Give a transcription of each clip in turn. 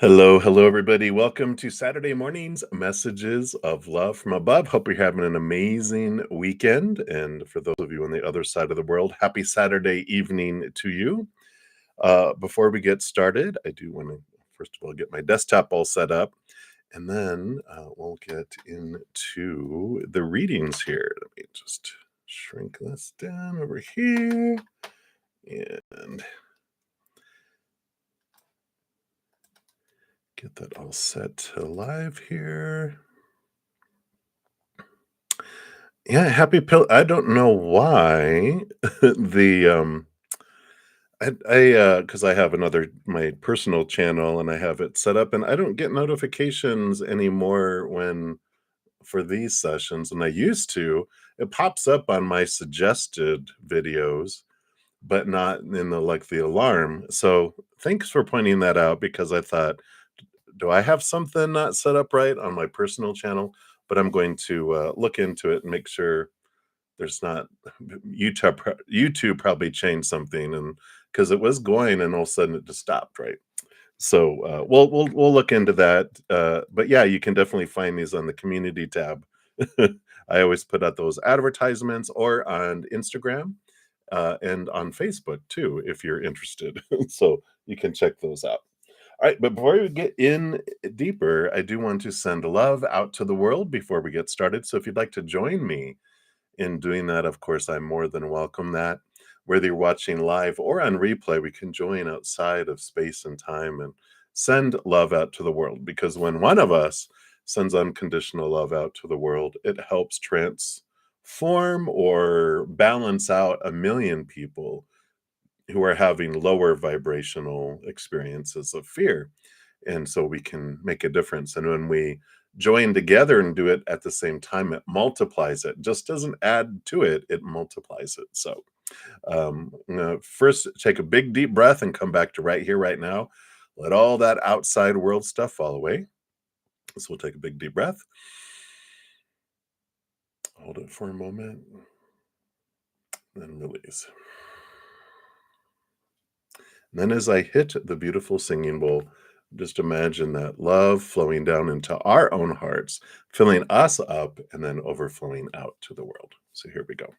Hello, hello, everybody. Welcome to Saturday morning's Messages of Love from Above. Hope you're having an amazing weekend. And for those of you on the other side of the world, happy Saturday evening to you. Before we get started, I do want to, first of all, get my desktop all set up. And then we'll get into the readings here. Let me just shrink this down over here. And get that all set to live here. Yeah, happy pill I don't know why the, because I have another my personal channel, and I have it set up, and I don't get notifications anymore when for these sessions, and I used to. It pops up on my suggested videos, but not in the alarm. So, thanks for pointing that out because I thought, "Do I have something not set up right on my personal channel?" But I'm going to, look into it and make sure there's not YouTube probably changed something, and because it was going and all of a sudden it just stopped, right? So, we'll look into that, but yeah, you can definitely find these on the community tab. I always put out those advertisements or on Instagram, and on Facebook too, if you're interested. So you can check those out. All right, but before we get in deeper, I do want to send love out to the world before we get started. So if you'd like to join me in doing that, of course, I'm more than welcome that. Whether you're watching live or on replay, we can join outside of space and time and send love out to the world. Because when one of us sends unconditional love out to the world, it helps transform or balance out a million people who are having lower vibrational experiences of fear. And so we can make a difference. And when we join together and do it at the same time, it multiplies it. Just doesn't add to it, it multiplies it. So first take a big deep breath and come back to right here, right now. Let all that outside world stuff fall away. So we'll take a big deep breath. Hold it for a moment. Then release. And then as I hit the beautiful singing bowl, just imagine that love flowing down into our own hearts, filling us up, and then overflowing out to the world. So here we go.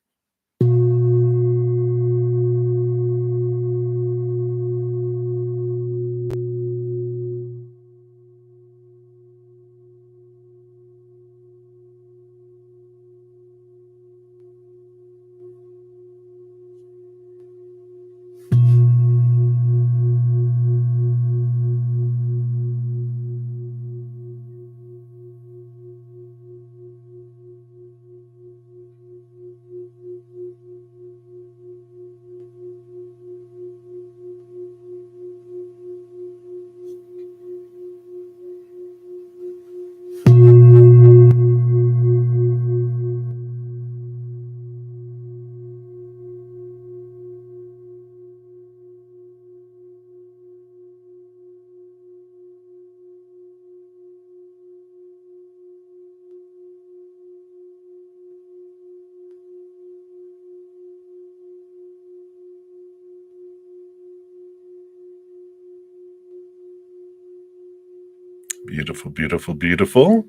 Beautiful, beautiful, beautiful.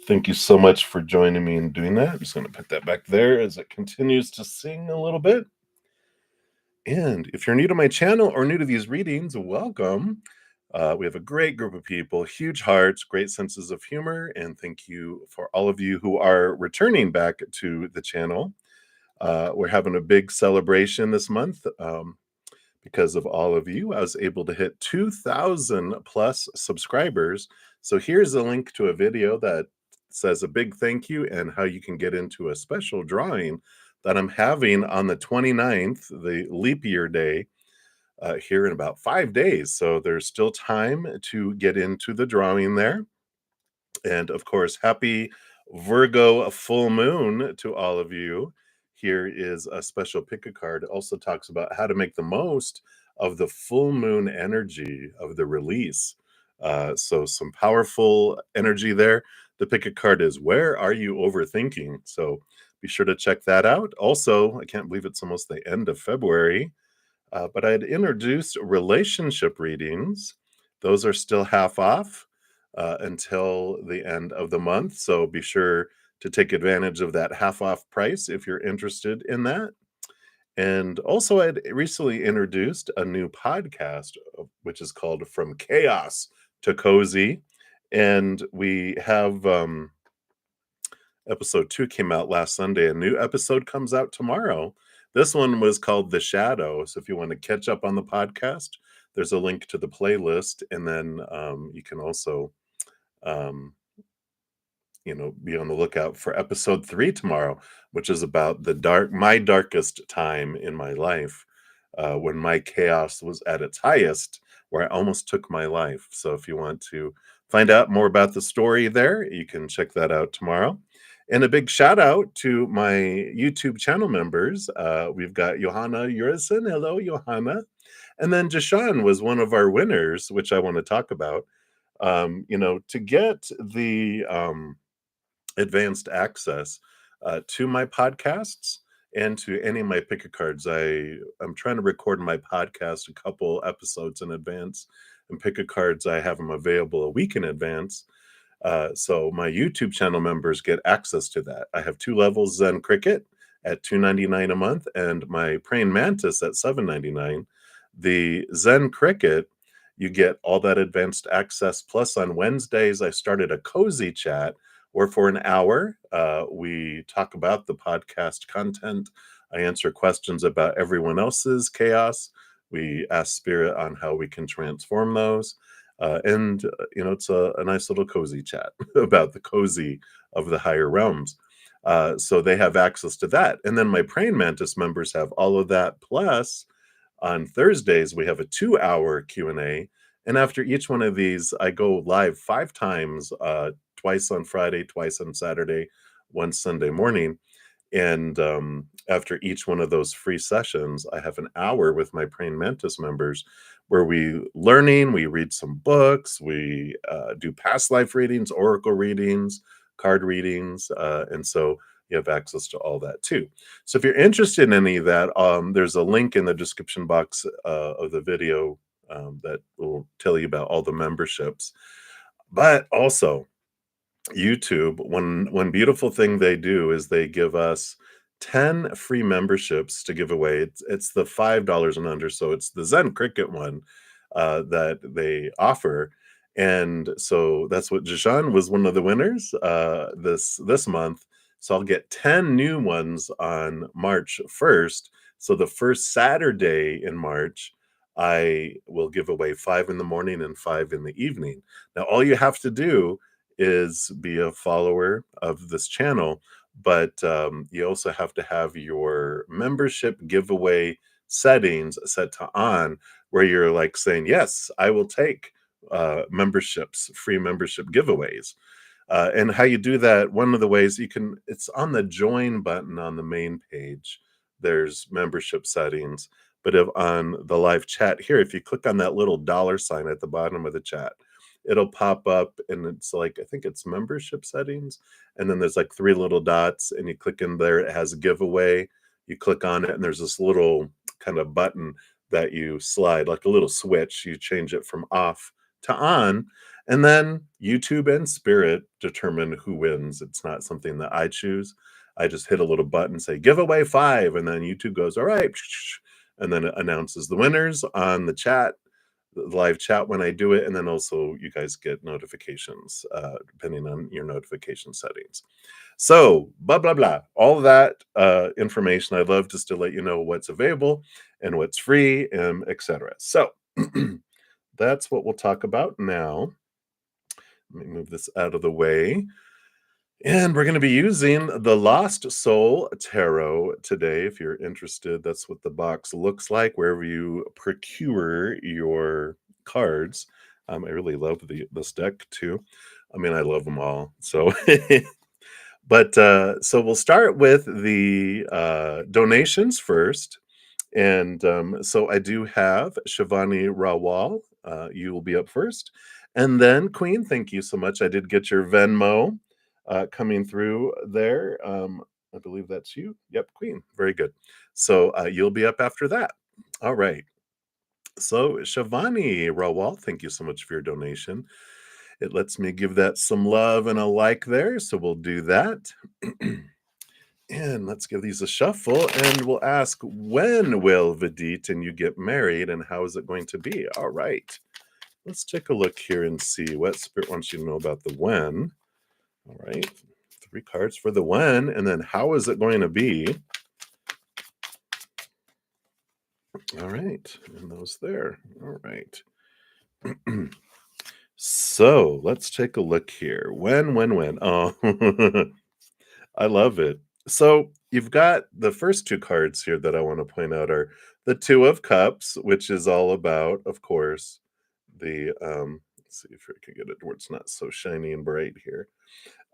Thank you so much for joining me in doing that. I'm just going to put that back there as it continues to sing a little bit. And if you're new to my channel or new to these readings, welcome. We have a great group of people, huge hearts, great senses of humor, and thank you for all of you who are returning back to the channel. We're having a big celebration this month. Because of all of you, I was able to hit 2,000 plus subscribers. So here's a link to a video that says a big thank you and how you can get into a special drawing that I'm having on the 29th, the leap year day, here in about 5 days. So there's still time to get into the drawing there. And of course, happy Virgo full moon to all of you. Here is a special pick a card. It also talks about how to make the most of the full moon energy of the release. So some powerful energy there. The pick a card is where are you overthinking? So be sure to check that out. Also, I can't believe it's almost the end of February, but I had introduced relationship readings Those are still half off until the end of the month. So be sure to take advantage of that half off price if you're interested in that. And also, I'd recently introduced a new podcast, which is called From Chaos to Cozy. And we have episode 2 came out last Sunday. A new episode comes out tomorrow. This one was called The Shadow. So if you want to catch up on the podcast, there's a link to the playlist. And then you can also um, be on the lookout for episode 3 tomorrow, which is about my darkest time in my life, when my chaos was at its highest, where I almost took my life. So if you want to find out more about the story there, you can check that out tomorrow. And a big shout out to my YouTube channel members. We've got Johanna Urison. Hello, Johanna. And then Jashan was one of our winners, which I want to talk about. To get the advanced access to my podcasts and to any of my pick a cards. I'm trying to record my podcast a couple episodes in advance, and pick a cards I have them available a week in advance. So my YouTube channel members get access to that. I have 2 levels: Zen Cricket at $2.99 a month, and my Praying Mantis at $7.99. The Zen Cricket, you get all that advanced access. Plus, on Wednesdays, I started a cozy chat where for an hour, we talk about the podcast content. I answer questions about everyone else's chaos. We ask Spirit on how we can transform those. And it's a nice little cozy chat about the cozy of the higher realms. So they have access to that. And then my Praying Mantis members have all of that. Plus, on Thursdays, we have a 2-hour Q&A. And after each one of these, I go live 5 times, twice on Friday, twice on Saturday, once Sunday morning. And after each one of those free sessions, I have an hour with my Praying Mantis members where we read some books, we do past life readings, oracle readings, card readings. And so you have access to all that too. So if you're interested in any of that, there's a link in the description box of the video that will tell you about all the memberships. But also, YouTube, one beautiful thing they do is they give us 10 free memberships to give away. It's the $5 and under, so it's the Zen Cricket one that they offer. And so that's what Jashan was one of the winners this month. So I'll get 10 new ones on March 1st. So the first Saturday in March, I will give away 5 in the morning and 5 in the evening. Now, all you have to do is be a follower of this channel, but you also have to have your membership giveaway settings set to on, where you're like saying, yes, I will take memberships, free membership giveaways. And how you do that, one of the ways it's on the join button on the main page. There's membership settings. But if on the live chat here, if you click on that little $ at the bottom of the chat, it'll pop up and it's like, I think it's membership settings. And then there's like 3 little dots and you click in there. It has a giveaway. You click on it and there's this little kind of button that you slide, like a little switch. You change it from off to on. And then YouTube and Spirit determine who wins. It's not something that I choose. I just hit a little button, say giveaway 5. And then YouTube goes, all right. And then it announces the winners on the chat, live chat when I do it, and then also you guys get notifications depending on your notification settings. So blah blah blah, all that information. I'd love just to let you know what's available and what's free, and etc. So that's what we'll talk about now. Let me move this out of the way. And we're going to be using the Lost Soul Tarot today. If you're interested, that's what the box looks like wherever you procure your cards. I really love this deck too. I mean, I love them all. So, so we'll start with the donations first. And so I do have Shivani Rawal. You will be up first. And then Queen, thank you so much. I did get your Venmo coming through there. I believe that's you. Yep, Queen. Very good. So you'll be up after that. All right. So, Shivani Rawal, thank you so much for your donation. It lets me give that some love and a like there, so we'll do that. And let's give these a shuffle, and we'll ask, when will Vidit and you get married, and how is it going to be? All right. Let's take a look here and see what Spirit wants you to know about the when. All right. Three cards for the when, and then how is it going to be? All right. And those there. All right. So let's take a look here. When? Oh, I love it. So you've got the first two cards here that I want to point out are the Two of Cups, which is all about, of course, the let's see if I can get it where it's not so shiny and bright here.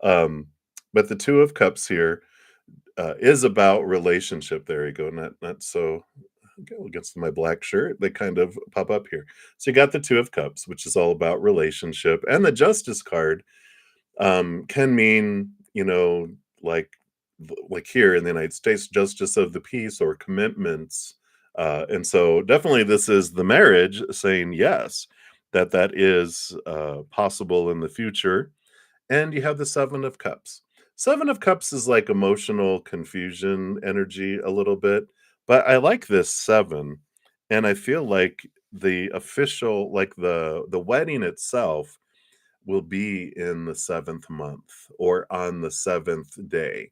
Um, but the Two of Cups here is about relationship. There you go. Not so go against my black shirt. They kind of pop up here. So you got the Two of Cups, which is all about relationship, and the Justice card can mean, like like here in the United States, justice of the peace or commitments. And so definitely this is the marriage saying yes, that that is possible in the future. And you have the Seven of Cups. Seven of Cups is like emotional confusion energy a little bit, but I like this seven. And I feel like the official, like the wedding itself will be in the seventh month or on the seventh day.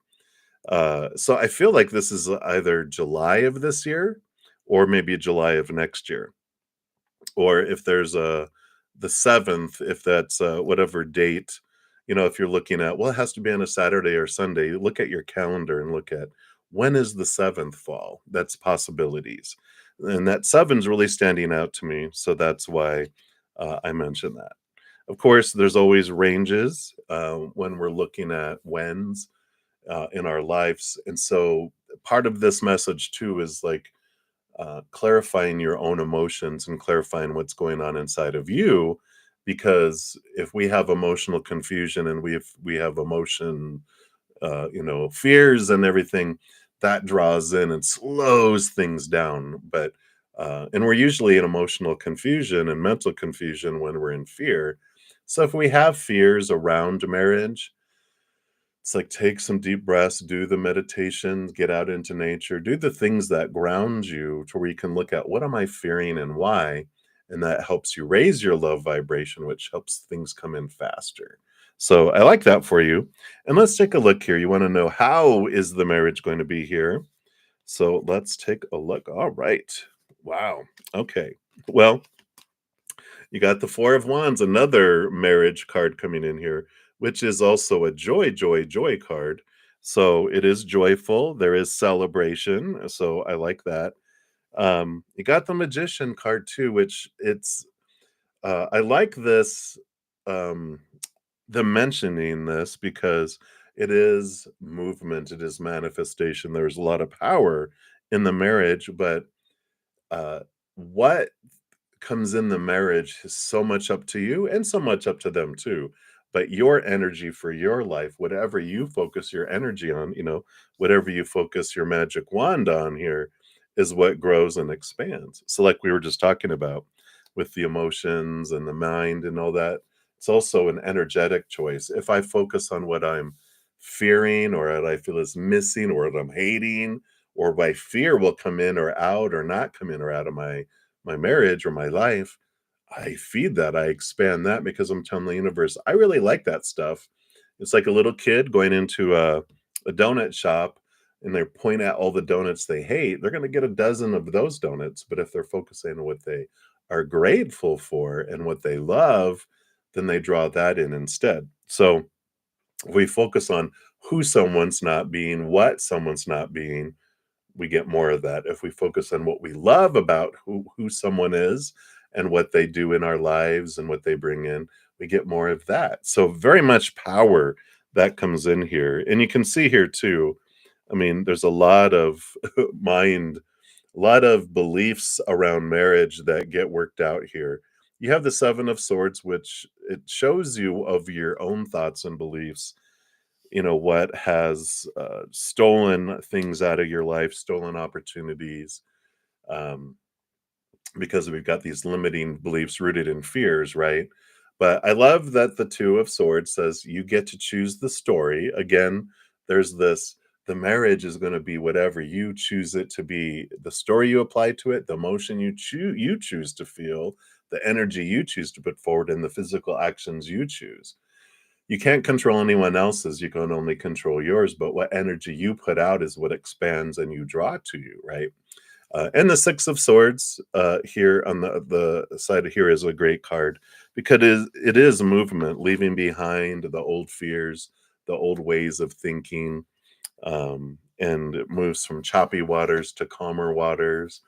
So I feel like this is either July of this year or maybe July of next year. Or if there's a the seventh, if that's whatever date, if you're looking at, well, it has to be on a Saturday or Sunday, you look at your calendar and look at when is the seventh fall. That's possibilities. And that seven's really standing out to me. So that's why I mentioned that. Of course, there's always ranges when we're looking at whens in our lives. And so part of this message too is like clarifying your own emotions and clarifying what's going on inside of you. Because if we have emotional confusion and we have emotion, fears and everything, that draws in and slows things down. But and we're usually in emotional confusion and mental confusion when we're in fear. So if we have fears around marriage, it's like take some deep breaths, do the meditations, get out into nature, do the things that ground you to where you can look at what am I fearing and why. And that helps you raise your love vibration, which helps things come in faster. So I like that for you. And let's take a look here. You want to know how is the marriage going to be here? So let's take a look. All right. Wow. Okay. Well, you got the Four of Wands, another marriage card coming in here, which is also a joy card. So it is joyful. There is celebration. So I like that. You got the Magician card too, which I like this, um, the mentioning this because it is movement, it is manifestation. There's a lot of power in the marriage, but uh, what comes in the marriage is so much up to you and so much up to them too. But your energy for your life, whatever you focus your energy on, whatever you focus your magic wand on here is what grows and expands. So, like we were just talking about with the emotions and the mind and all that, it's also an energetic choice. If I focus on what I'm fearing or what I feel is missing or what I'm hating, or my fear will come in or out or not come in or out of my marriage or my life, I feed that, I expand that because I'm telling the universe, I really like that stuff. It's like a little kid going into a donut shop and they point at all the donuts they hate, they're going to get a dozen of those donuts. But if they're focusing on what they are grateful for and what they love, then they draw that in instead. So if we focus on who someone's not being, what someone's not being, we get more of that. If we focus on what we love about who someone is and what they do in our lives and what they bring in, we get more of that. So very much power that comes in here. And you can see here too, I mean, there's a lot of mind, a lot of beliefs around marriage that get worked out here. You have the Seven of Swords, which it shows you of your own thoughts and beliefs, what has stolen things out of your life, stolen opportunities, um, because we've got these limiting beliefs rooted in fears, right? But I love that the Two of Swords says you get to choose the story. Again, there's this the marriage is going to be whatever you choose it to be, the story you apply to it, the emotion you choose to feel, the energy you choose to put forward, and the physical actions you choose. You can't control anyone else's, you can only control yours, but what energy you put out is what expands and you draw to you, right? And the Six of Swords here on the side of here is a great card because it is movement, leaving behind the old fears, the old ways of thinking, and it moves from choppy waters to calmer waters.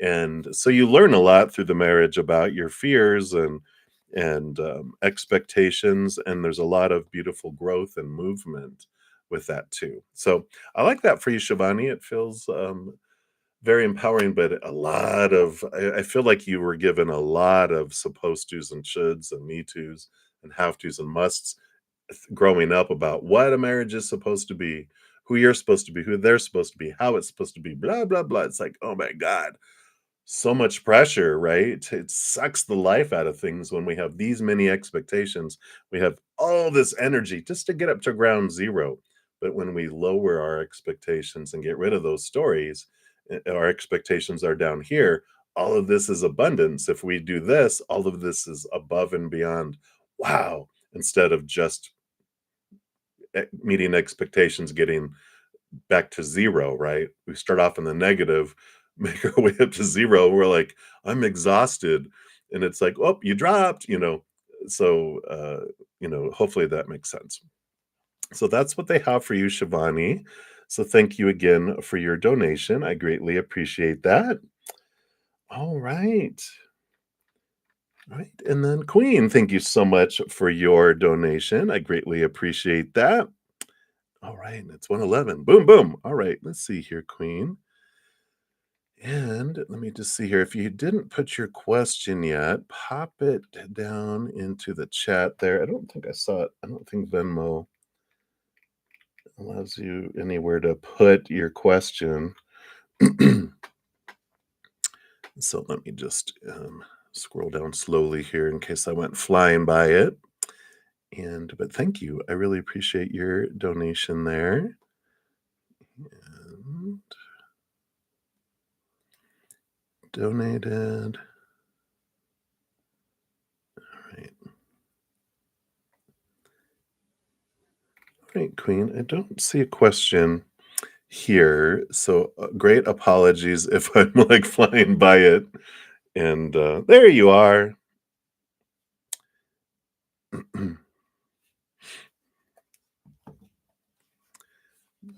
And so you learn a lot through the marriage about your fears and expectations, and there's a lot of beautiful growth and movement with that too. So I like that for you, Shivani. It feels very empowering, but a lot of I feel like you were given a lot of supposed tos and shoulds and me tos and have tos and musts growing up about what a marriage is supposed to be, who you're supposed to be, who they're supposed to be, how it's supposed to be, blah blah blah. It's like, oh my god, so much pressure, right? It sucks the life out of things when we have these many expectations. We have all this energy just to get up to ground zero. But when we lower our expectations and get rid of those stories, our expectations are down here. All of this is abundance. If we do this, all of this is above and beyond. Wow. Instead of just meeting expectations, getting back to zero, right? We start off in the negative, make our way up to zero. We're like, I'm exhausted. And it's like, oh, you dropped. So, hopefully that makes sense. So that's what they have for you, Shivani. So thank you again for your donation. I greatly appreciate that. All right. Right. And then Queen, thank you so much for your donation. I greatly appreciate that. All right. It's 111. Boom, boom. All right. Let's see here, Queen. And let me just see here. If you didn't put your question yet, pop it down into the chat there. I don't think I saw it. I don't think Venmo allows you anywhere to put your question. So let me just scroll down slowly here in case I went flying by it. But thank you. I really appreciate your donation there. And donated. All right. All right, Queen. I don't see a question here. So great apologies if I'm like flying by it. And there you are.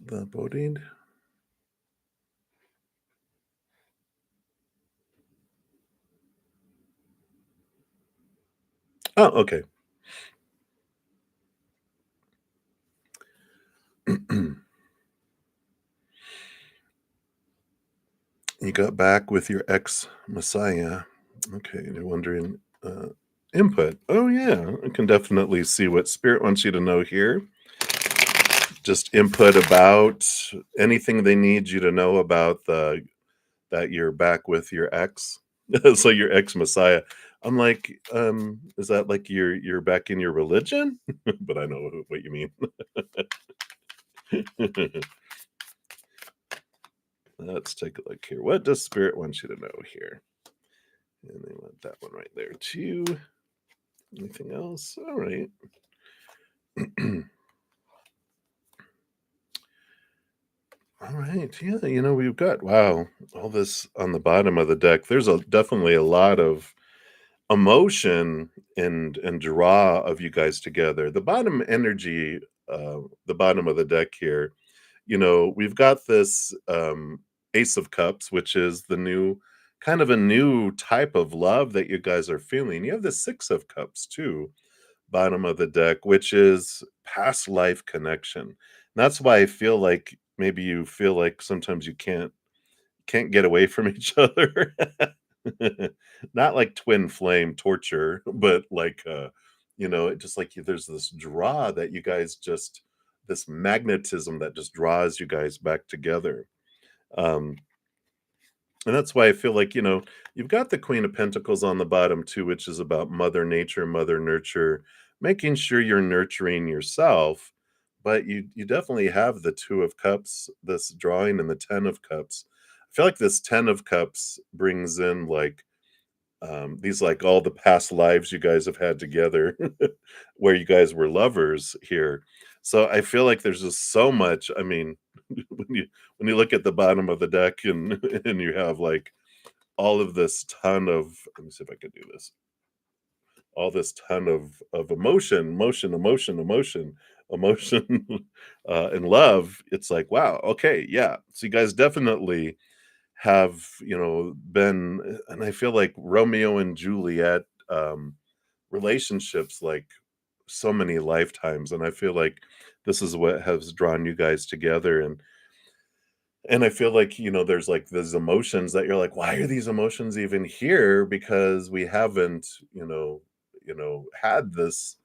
The voting. Oh, okay. You got back with your ex Messiah. Okay, you're wondering input. Oh yeah, I can definitely see what Spirit wants you to know here. Just input about anything they need you to know about the that you're back with your ex. So your ex Messiah. I'm like, is that like you're back in your religion? But I know what you mean. Let's take a look here. What does Spirit want you to know here? And they want that one right there too. Anything else? All right. All right. Yeah, we've got wow, all this on the bottom of the deck. There's definitely a lot of emotion and draw of you guys together. The bottom energy, the bottom of the deck here, we've got this Ace of Cups, which is the new kind of a new type of love that you guys are feeling. You have the Six of Cups too, bottom of the deck, which is past life connection. And that's why I feel like maybe you feel like sometimes you can't get away from each other. Not like twin flame torture, but like it just like there's this draw that you guys just this magnetism that just draws you guys back together. Um And that's why I feel like, you've got the Queen of Pentacles on the bottom too, which is about Mother Nature, Mother Nurture, making sure you're nurturing yourself. But you definitely have the Two of Cups, this drawing, and the Ten of Cups. I feel like this Ten of Cups brings in like these like all the past lives you guys have had together where you guys were lovers here. So I feel like there's just so much. I mean, when you look at the bottom of the deck and and you have like all of this ton of, let me see if I can do this. All this ton of emotion, emotion, and love. It's like, wow, okay, yeah. So you guys definitely have, been, and I feel like Romeo and Juliet relationships like so many lifetimes, and I feel like this is what has drawn you guys together. And I feel like, there's like these emotions that you're like, why are these emotions even here? Because we haven't, had this,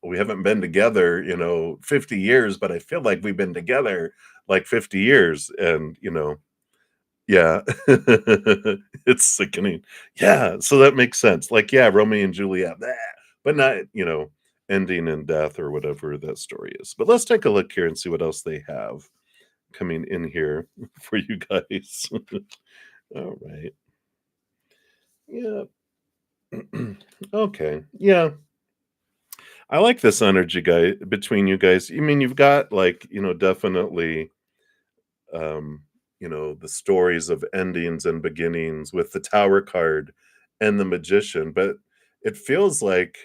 we haven't been together, 50 years, but I feel like we've been together like 50 years. And, yeah, it's sickening. Yeah, so that makes sense. Like, yeah, Romeo and Juliet, bleh, but not, ending in death or whatever that story is. But let's take a look here and see what else they have coming in here for you guys. All right. Yeah. Okay. Yeah. I like this energy guy between you guys. I mean, you've got like, definitely um, the stories of endings and beginnings with the Tower card and the Magician, but it feels like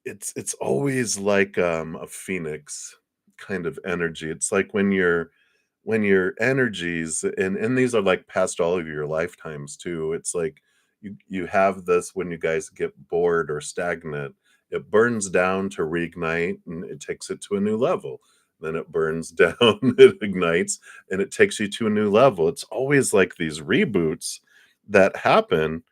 it's always like a phoenix kind of energy. It's like when your energies, and these are like past all of your lifetimes too. It's like you have this when you guys get bored or stagnant, it burns down to reignite and it takes it to a new level. Then it burns down, it ignites, and it takes you to a new level. It's always like these reboots that happen,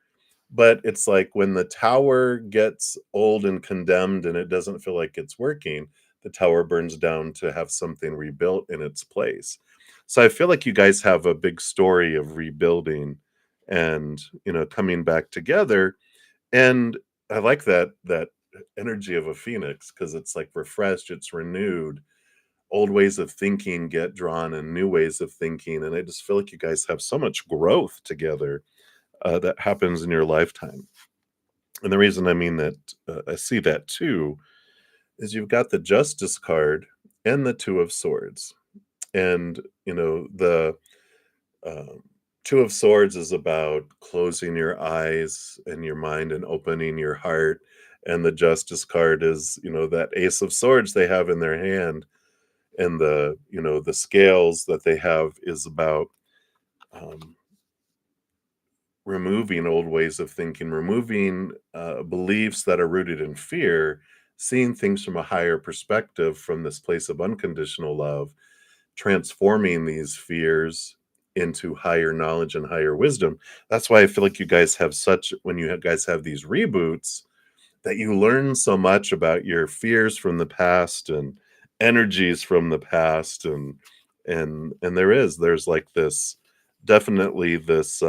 but it's like when the tower gets old and condemned and it doesn't feel like it's working, the tower burns down to have something rebuilt in its place. So I feel like you guys have a big story of rebuilding and, coming back together. And I like that energy of a phoenix because it's like refreshed, it's renewed. Old ways of thinking get drawn and new ways of thinking. And I just feel like you guys have so much growth together that happens in your lifetime. And the reason I mean that, I see that too, is you've got the Justice card and the Two of Swords. And, the um, Two of Swords is about closing your eyes and your mind and opening your heart. And the Justice card is, that Ace of Swords they have in their hand. And the scales that they have is about um, removing old ways of thinking, removing beliefs that are rooted in fear, seeing things from a higher perspective from this place of unconditional love, transforming these fears into higher knowledge and higher wisdom. That's why I feel like you guys have such, when guys have these reboots, that you learn so much about your fears from the past and energies from the past. And there's like this, definitely this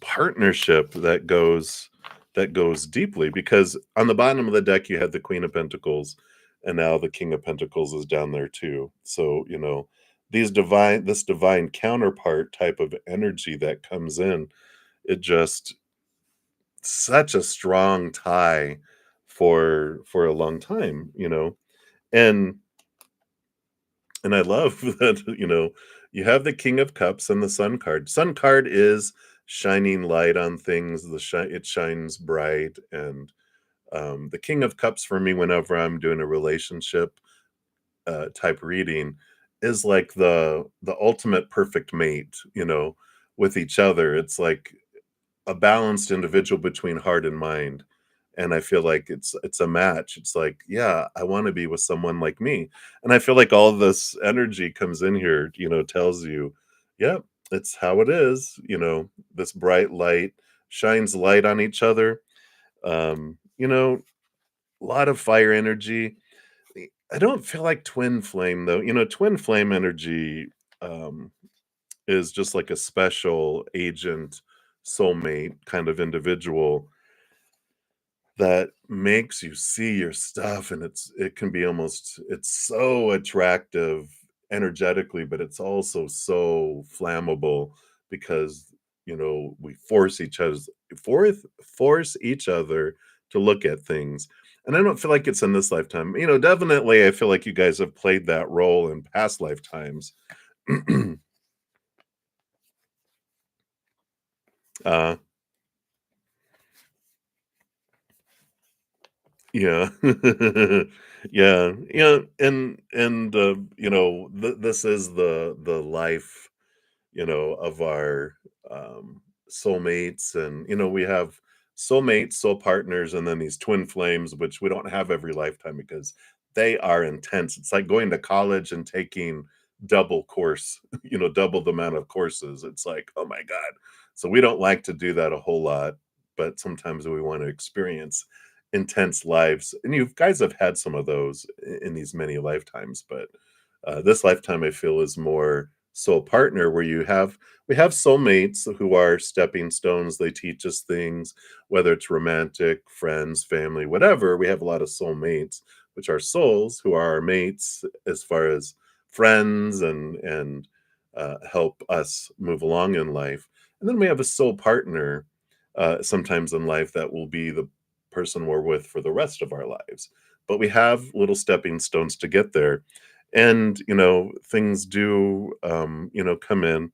partnership that goes deeply, because on the bottom of the deck you had the Queen of Pentacles, and now the King of Pentacles is down there too. So, this divine counterpart type of energy that comes in, it just, such a strong tie for a long time, and I love that, you have the King of Cups and the Sun card. Sun card is shining light on things, it shines bright. And the King of Cups for me, whenever I'm doing a relationship type reading, is like the ultimate perfect mate, with each other. It's like a balanced individual between heart and mind. And I feel like it's a match. It's like, yeah, I want to be with someone like me. And I feel like all of this energy comes in here, tells you, yeah, it's how it is. This bright light shines light on each other. A lot of fire energy. I don't feel like twin flame though. Twin flame energy um, is just like a special agent, soulmate kind of individual that makes you see your stuff, and it can be almost, it's so attractive energetically, but it's also so flammable because we force each other to look at things. And I don't feel like it's in this lifetime. Definitely I feel like you guys have played that role in past lifetimes. uh Yeah. Yeah, this is the life, of our, soulmates, and, we have soulmates, soul partners, and then these twin flames, which we don't have every lifetime because they are intense. It's like going to college and taking double course, double the amount of courses. It's like, "Oh my god." So we don't like to do that a whole lot, but sometimes we wanna experience intense lives, and you guys have had some of those in these many lifetimes, but, this lifetime I feel is more soul partner, where we have soulmates who are stepping stones. They teach us things, whether it's romantic, friends, family, whatever. We have a lot of soulmates, which are souls who are our mates as far as friends and help us move along in life. And then we have a soul partner sometimes in life that will be the person we're with for the rest of our lives. But we have little stepping stones to get there. And, things do, come in.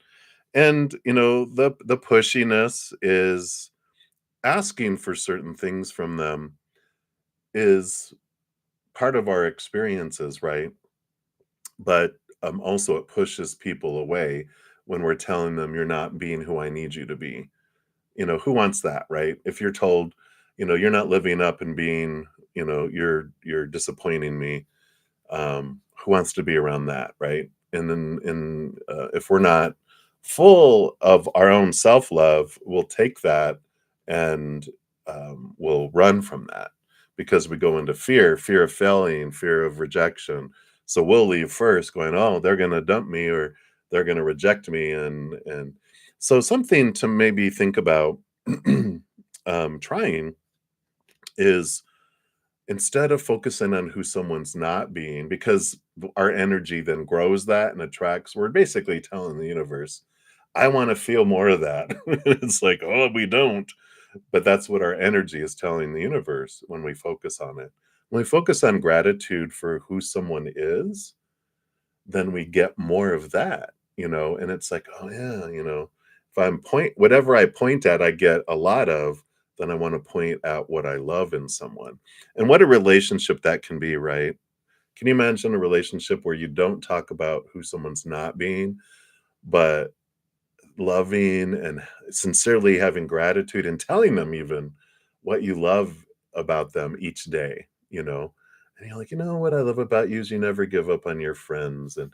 And, the pushiness is asking for certain things from them is part of our experiences, right? But also it pushes people away when we're telling them you're not being who I need you to be. Who wants that, right? If you're told, you're not living up and being, you're disappointing me. Who wants to be around that, right? And then, if we're not full of our own self love, we'll take that and we'll run from that because we go into fear of failing, fear of rejection. So we'll leave first, going, "Oh, they're going to dump me, or they're going to reject me," and so something to maybe think about trying is, instead of focusing on who someone's not being, because our energy then grows that and attracts, we're basically telling the universe, I want to feel more of that. It's like, oh, we don't. But that's what our energy is telling the universe when we focus on it. When we focus on gratitude for who someone is, then we get more of that, and it's like, oh yeah, if whatever I point at, I get a lot of, then I want to point at what I love in someone. And what a relationship that can be, right? Can you imagine a relationship where you don't talk about who someone's not being, but loving and sincerely having gratitude and telling them even what you love about them each day, And you're like, what I love about you is you never give up on your friends, and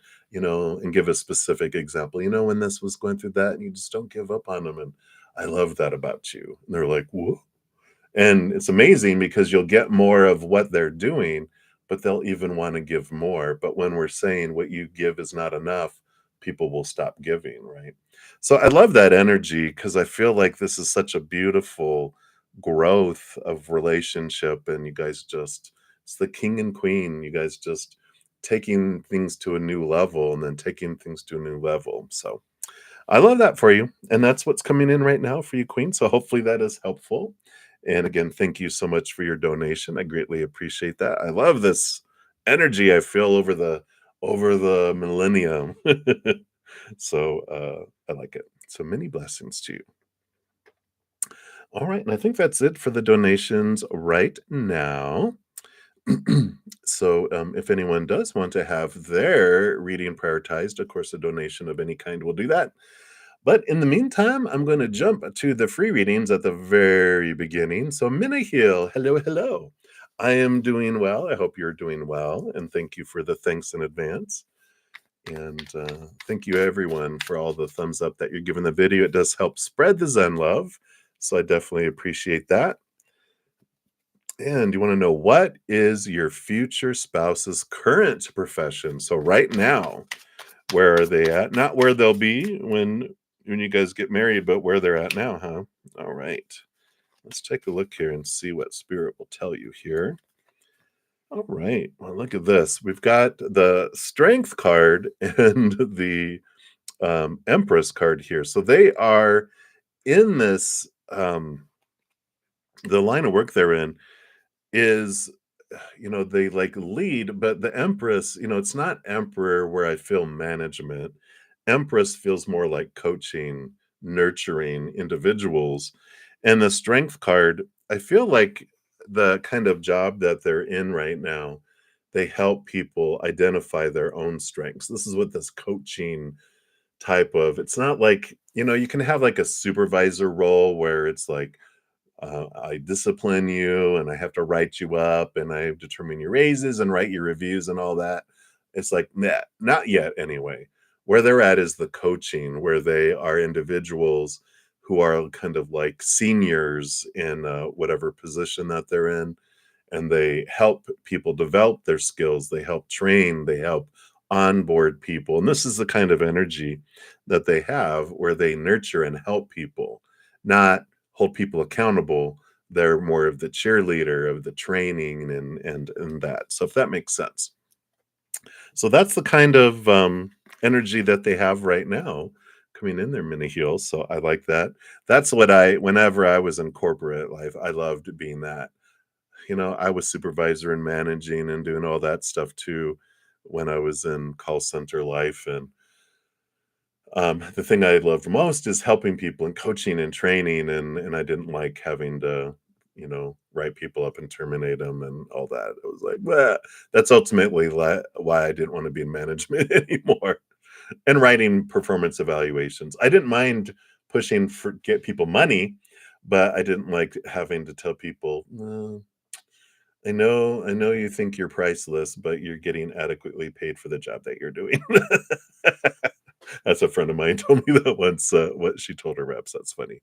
give a specific example. When this was going through that, and you just don't give up on them, and I love that about you. And they're like, whoa. And it's amazing because you'll get more of what they're doing, but they'll even want to give more. But when we're saying what you give is not enough, people will stop giving, right? So I love that energy because I feel like this is such a beautiful growth of relationship. And you guys just, it's the king and queen. You guys just taking things to a new level and then taking things to a new level. So I love that for you, and that's what's coming in right now for you, Queen, so hopefully that is helpful, and again, thank you so much for your donation, I greatly appreciate that. I love this energy I feel over the millennium. So, I like it. So many blessings to you. Alright, and I think that's it for the donations right now. So, if anyone does want to have their reading prioritized, of course, a donation of any kind will do that. But in the meantime, I'm going to jump to the free readings at the very beginning. So, Minahil, hello, hello. I am doing well. I hope you're doing well. And thank you for the thanks in advance. And thank you, everyone, for all the thumbs up that you're giving the video. It does help spread the Zen love. So, I definitely appreciate that. And you want to know, what is your future spouse's current profession? So right now, where are they at? Not where they'll be when you guys get married, but where they're at now, huh? All right. Let's take a look here and see what spirit will tell you here. All right. Well, look at this. We've got the strength card and the Empress card here. So they are in this the line of work they're in is, they like lead, but the Empress, it's not Emperor where I feel management. Empress feels more like coaching, nurturing individuals. And the strength card, I feel like the kind of job that they're in right now, they help people identify their own strengths. This is what this coaching type of, it's not like, you can have like a supervisor role where it's like, I discipline you and I have to write you up and I determine your raises and write your reviews and all that. It's like, nah, not yet anyway. Where they're at is the coaching, where they are individuals who are kind of like seniors in whatever position that they're in. And they help people develop their skills. They help train, they help onboard people. And this is the kind of energy that they have where they nurture and help people, not hold people accountable. They're more of the cheerleader of the training and that. So if that makes sense. So that's the kind of energy that they have right now coming in their mini heels. So I like that. That's what whenever I was in corporate life, I loved being that. I was supervisor and managing and doing all that stuff too when I was in call center life. And the thing I loved most is helping people and coaching and training, and I didn't like having to, write people up and terminate them and all that. It was like, well, that's ultimately why I didn't want to be in management anymore. And writing performance evaluations. I didn't mind pushing for get people money, but I didn't like having to tell people, I know you think you're priceless, but you're getting adequately paid for the job that you're doing." That's a friend of mine told me that once, what she told her reps, that's funny.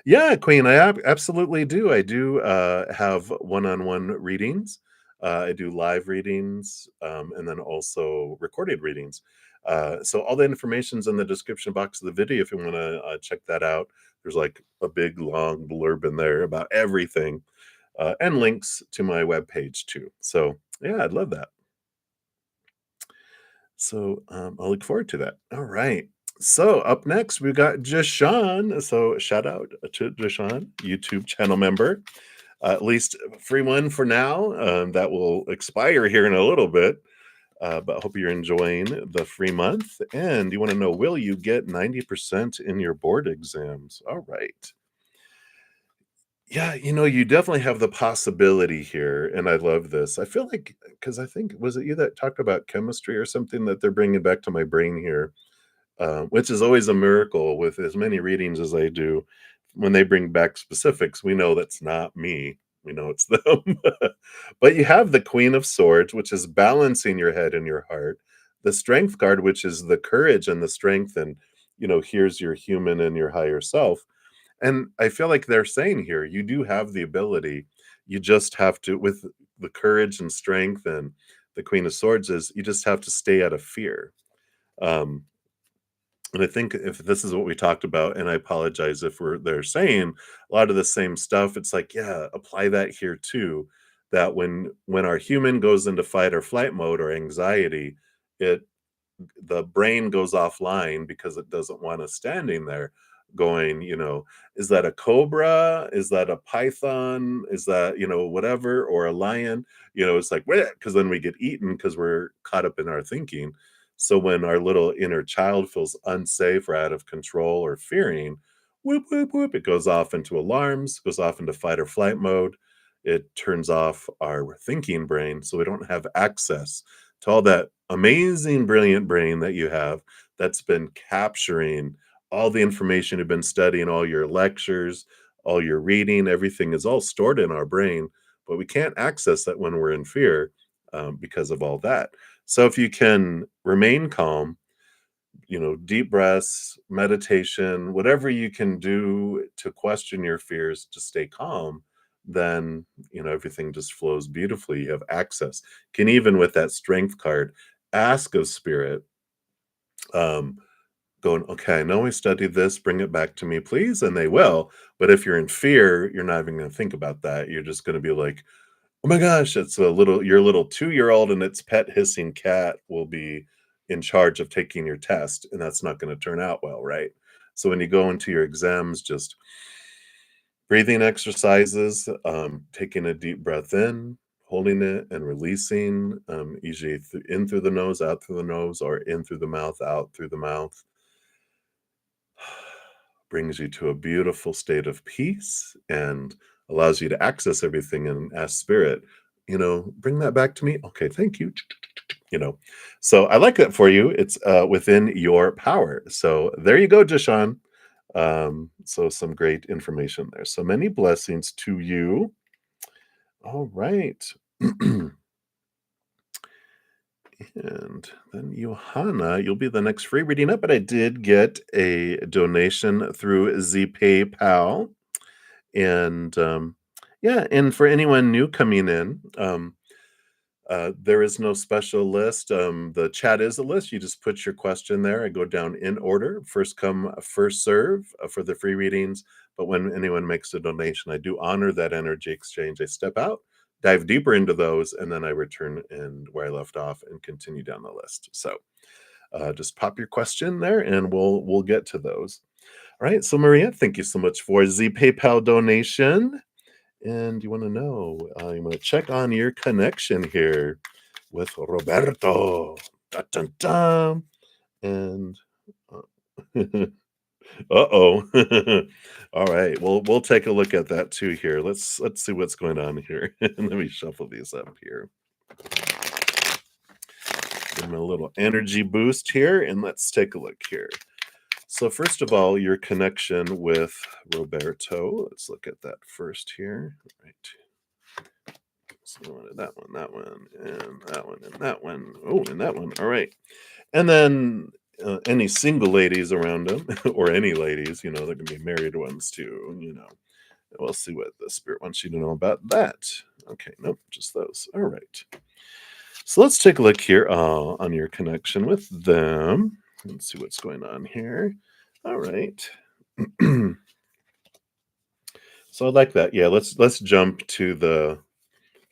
Yeah, Queen, I absolutely do. I do, have one-on-one readings. I do live readings, and then also recorded readings. So all the information's in the description box of the video if you wanna, check that out. There's, like, a big, long blurb in there about everything, and links to my webpage too. So, yeah, I'd love that. So, I'll look forward to that. All right. So up next, we've got Jashawn. So shout out to Jashawn, YouTube channel member. At least free one for now. That will expire here in a little bit. But I hope you're enjoying the free month. And you want to know, will you get 90% in your board exams? All right. Yeah, you definitely have the possibility here, and I love this. I feel like, because I think, was it you that talked about chemistry or something that they're bringing back to my brain here, which is always a miracle with as many readings as I do. When they bring back specifics, we know that's not me. We know it's them. But you have the Queen of Swords, which is balancing your head and your heart. The Strength card, which is the courage and the strength, and here's your human and your higher self. And I feel like they're saying here, you do have the ability. You just have to, with the courage and strength, and the Queen of Swords is, you just have to stay out of fear. Um, and I think if this is what we talked about, and I apologize if they're saying a lot of the same stuff, it's like, yeah, apply that here too. That when our human goes into fight or flight mode or anxiety, it the brain goes offline because it doesn't want us standing there going, is that a cobra? Is that a python? Is that, whatever, or a lion? It's like, because then we get eaten because we're caught up in our thinking. So when our little inner child feels unsafe or out of control or fearing, whoop, whoop, whoop, it goes off into alarms, goes off into fight or flight mode. It turns off our thinking brain. So we don't have access to all that amazing, brilliant brain that you have that's been capturing all the information you've been studying, all your lectures, all your reading, everything is all stored in our brain, but we can't access that when we're in fear because of all that. So if you can remain calm, deep breaths, meditation, whatever you can do to question your fears to stay calm, then, everything just flows beautifully. You have access. Can even with that strength card, ask of spirit, um, going, okay, I know I studied this, bring it back to me, please. And they will. But if you're in fear, you're not even going to think about that. You're just going to be like, oh my gosh, it's your little 2-year-old and its pet hissing cat will be in charge of taking your test, and that's not gonna turn out well, right? So when you go into your exams, just breathing exercises, taking a deep breath in, holding it, and releasing, usually in through the nose, out through the nose, or in through the mouth, out through the mouth, brings you to a beautiful state of peace and allows you to access everything and ask spirit, bring that back to me. Okay, thank you. You know, so I like that for you. It's within your power. So there you go, Jashan. So some great information there. So many blessings to you. All right. And then Johanna, you'll be the next free reading up, but I did get a donation through Z PayPal. And yeah, and for anyone new coming in, there is no special list. The chat is a list. You just put your question there. I go down in order, first come, first serve for the free readings. But when anyone makes a donation, I do honor that energy exchange. I step out, dive deeper into those, and then I return and where I left off and continue down the list. So just pop your question there, and we'll get to those. All right. So Maria, thank you so much for the PayPal donation. And you want to know, you want to check on your connection here with Roberto. Dun, dun, dun. And uh-oh. All right. Well, we'll take a look at that too here. Let's see what's going on here. Let me shuffle these up here. Give them a little energy boost here, and let's take a look here. So first of all, your connection with Roberto. Let's look at that first here. Right. So that one, and that one, and that one. Oh, and that one. All right. And then any single ladies around them, or any ladies, there can be married ones too. We'll see what the spirit wants you to know about that. Okay, nope, just those. All right. So let's take a look here on your connection with them. Let's see what's going on here. All right. So I like that. Yeah, let's jump to the,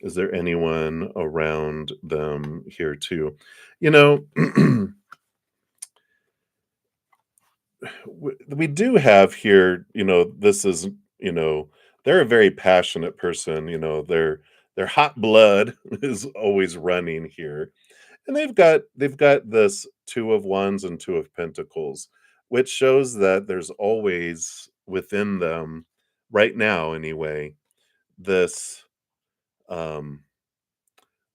is there anyone around them here too? We do have here, this is, they're a very passionate person, their hot blood is always running here. And they've got this 2 of Wands and 2 of Pentacles, which shows that there's always within them, right now anyway, this um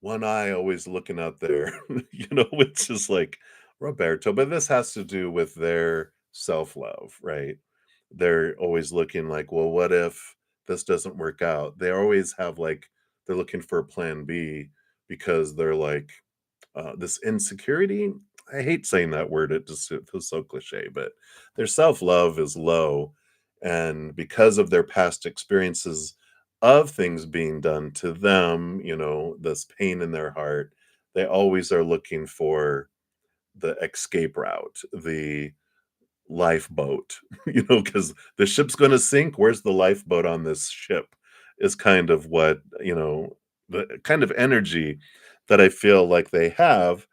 one eye always looking out there, which is like Roberto. But this has to do with their self love, right? They're always looking like, well, what if this doesn't work out? They always have like, they're looking for a plan B because they're like, this insecurity. I hate saying that word, it feels so cliche, but their self love is low. And because of their past experiences of things being done to them, this pain in their heart, they always are looking for the escape route, the lifeboat, because the ship's going to sink. Where's the lifeboat on this ship? Is kind of what, the kind of energy that I feel like they have.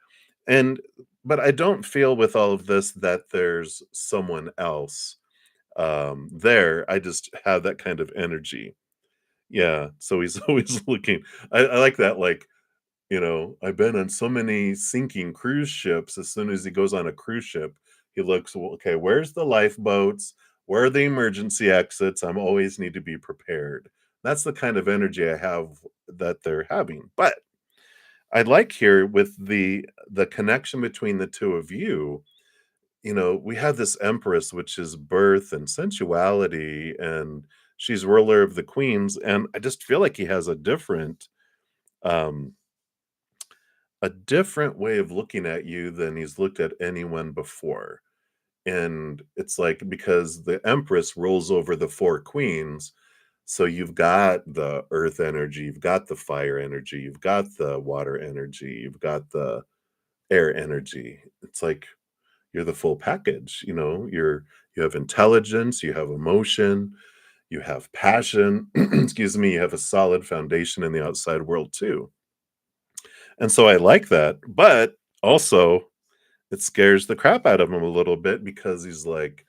And, but I don't feel with all of this that there's someone else there. I just have that kind of energy. Yeah. So he's always looking. I like that. Like, I've been on so many sinking cruise ships. As soon as he goes on a cruise ship, he looks, well, okay, where's the lifeboats? Where are the emergency exits? I'm always need to be prepared. That's the kind of energy I have that they're having. But I like here with the connection between the two of you, we have this empress, which is birth and sensuality, and she's ruler of the queens. And I just feel like he has a different um a different way of looking at you than he's looked at anyone before. And it's like because the Empress rules over the four queens, so you've got the earth energy, you've got the fire energy, you've got the water energy, you've got the air energy. It's like you're the full package, you have intelligence, you have emotion, you have passion, excuse me, you have a solid foundation in the outside world too. And so I like that, but also it scares the crap out of him a little bit because he's like,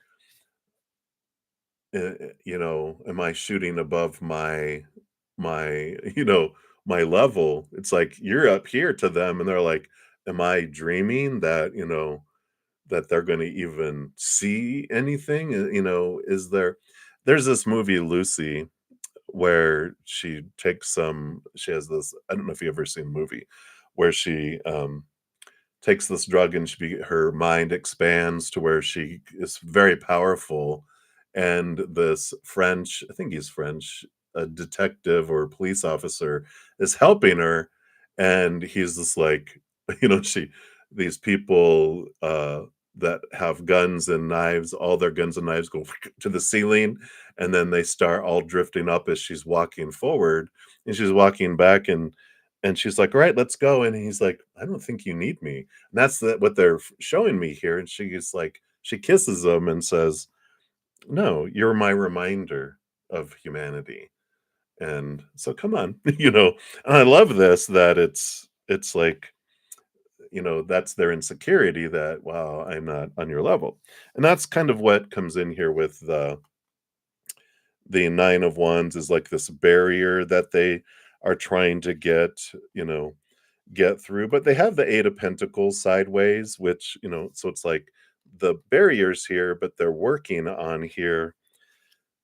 am I shooting above my, my level? It's like you're up here to them and they're like, am I dreaming that, that they're going to even see anything? Is there's this movie Lucy where she has this, I don't know if you ever seen the movie where she takes this drug and her mind expands to where she is very powerful, and this French, I think he's French, a detective or police officer is helping her, and he's just like, she these people that have guns and knives, all their guns and knives go to the ceiling, and then they start all drifting up as she's walking forward, and she's walking back, and she's like, "All right, let's go." And he's like, "I don't think you need me." And that's what they're showing me here. And she's like, she kisses him and says, "No, you're my reminder of humanity." And so, come on, And I love this that it's like, that's their insecurity that, wow, I'm not on your level, and that's kind of what comes in here with the nine of wands is like this barrier that they are trying to get through, but they have the Eight of Pentacles sideways, which, so it's like the barriers here, but they're working on here,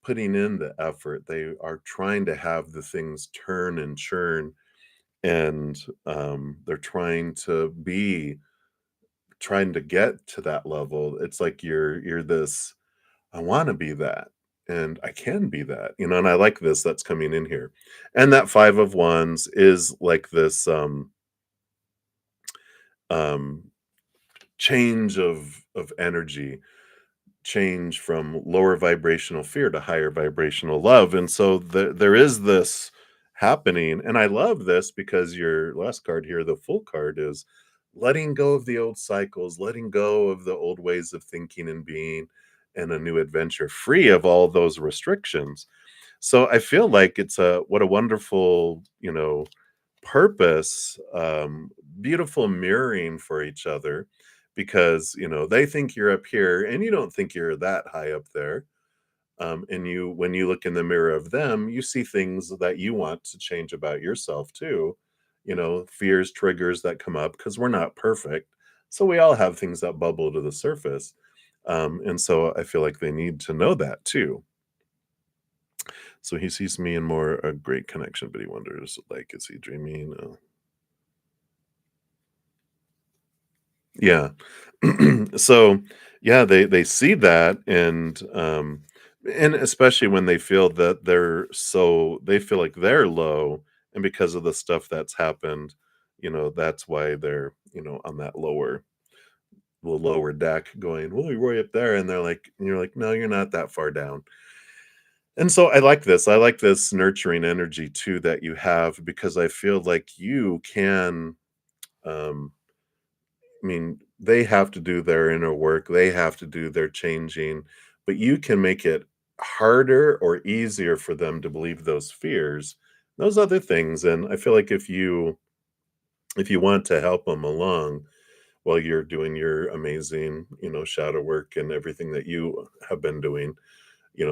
putting in the effort. They are trying to have the things turn and churn, and they're trying to get to that level. It's like you're this, I want to be that. And I can be that, and I like this that's coming in here. And that Five of Wands is like this um change of energy, change from lower vibrational fear to higher vibrational love, and so there is this happening, and I love this because your last card here, the Full card, is letting go of the old cycles, letting go of the old ways of thinking and being, and a new adventure free of all those restrictions. So I feel like it's a what a wonderful, purpose, beautiful mirroring for each other, because they think you're up here and you don't think you're that high up there. And when you look in the mirror of them, you see things that you want to change about yourself too. Fears, triggers that come up because we're not perfect. So we all have things that bubble to the surface. And so I feel like they need to know that too. So he sees me in more a great connection, but he wonders, like, is he dreaming? Yeah. So, yeah, they see that, and especially when they feel that they feel like they're low, and because of the stuff that's happened, that's why they're, on that lower deck going, "Well, you're way up there," and you're like, "No, you're not that far down." And so I like this. I like this nurturing energy too that you have, because I feel like you can, um I mean, they have to do their inner work, they have to do their changing, but you can make it harder or easier for them to believe those fears, those other things. And I feel like if you want to help them along while you're doing your amazing, shadow work and everything that you have been doing,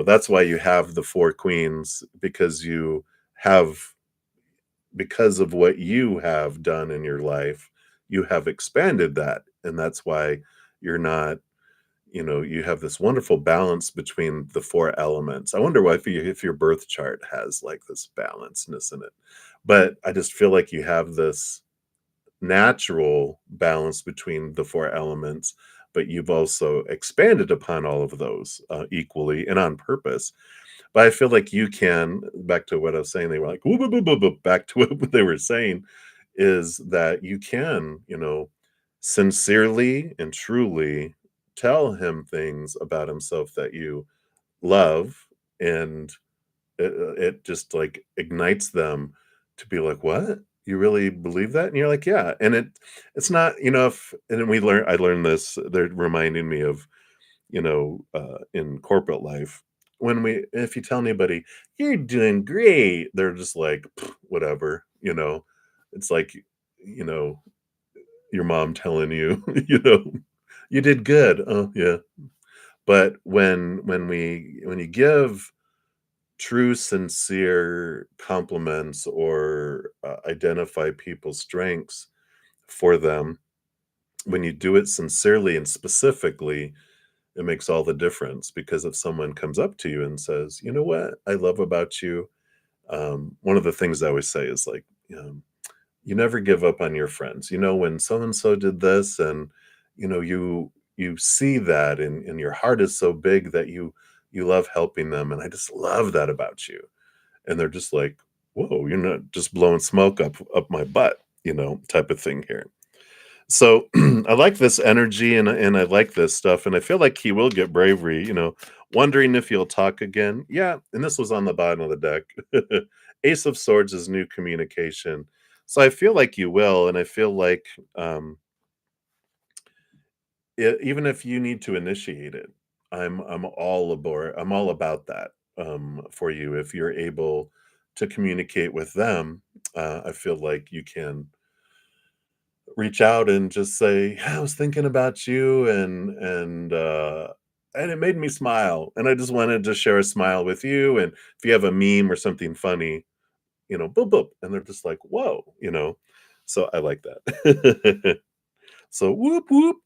that's why you have the four queens, have because of what you have done in your life, you have expanded that. And that's why you're not, you have this wonderful balance between the four elements. I wonder why if your birth chart has like this balancedness in it. But I just feel like you have this natural balance between the four elements, but you've also expanded upon all of those equally and on purpose. But I feel like you can, back to what I was saying, they were like, "Whoop, whoop, whoop, whoop," back to what they were saying, is that you can, sincerely and truly tell him things about himself that you love, and it just like ignites them to be like, "What? You really believe that?" And you're like, "Yeah." And it's not, if and then I learned this, they're reminding me of, in corporate life, if you tell anybody, "You're doing great," they're just like, "Pfft, whatever," you know. It's like, you know, your mom telling you, "You did good." "Oh, yeah." But when you give true, sincere compliments, or identify people's strengths for them, when you do it sincerely and specifically, it makes all the difference. Because if someone comes up to you and says, "You know what I love about you," one of the things I always say is like, you never give up on your friends. When so and so did this, and you see that, and your heart is so big that you love helping them, and I just love that about you. And they're just like, "Whoa, you're not just blowing smoke up my butt," type of thing here. So I like this energy, and I like this stuff, and I feel like he will get bravery, wondering if you'll talk again. Yeah, and this was on the bottom of the deck. Ace of Swords is new communication. So I feel like you will, and I feel like even if you need to initiate it, I'm all aboard. I'm all about that, for you. If you're able to communicate with them, I feel like you can reach out and just say, "Yeah, I was thinking about you, and it made me smile, and I just wanted to share a smile with you, and if you have a meme or something funny, boop boop," and they're just like, "Whoa." So I like that. So whoop whoop.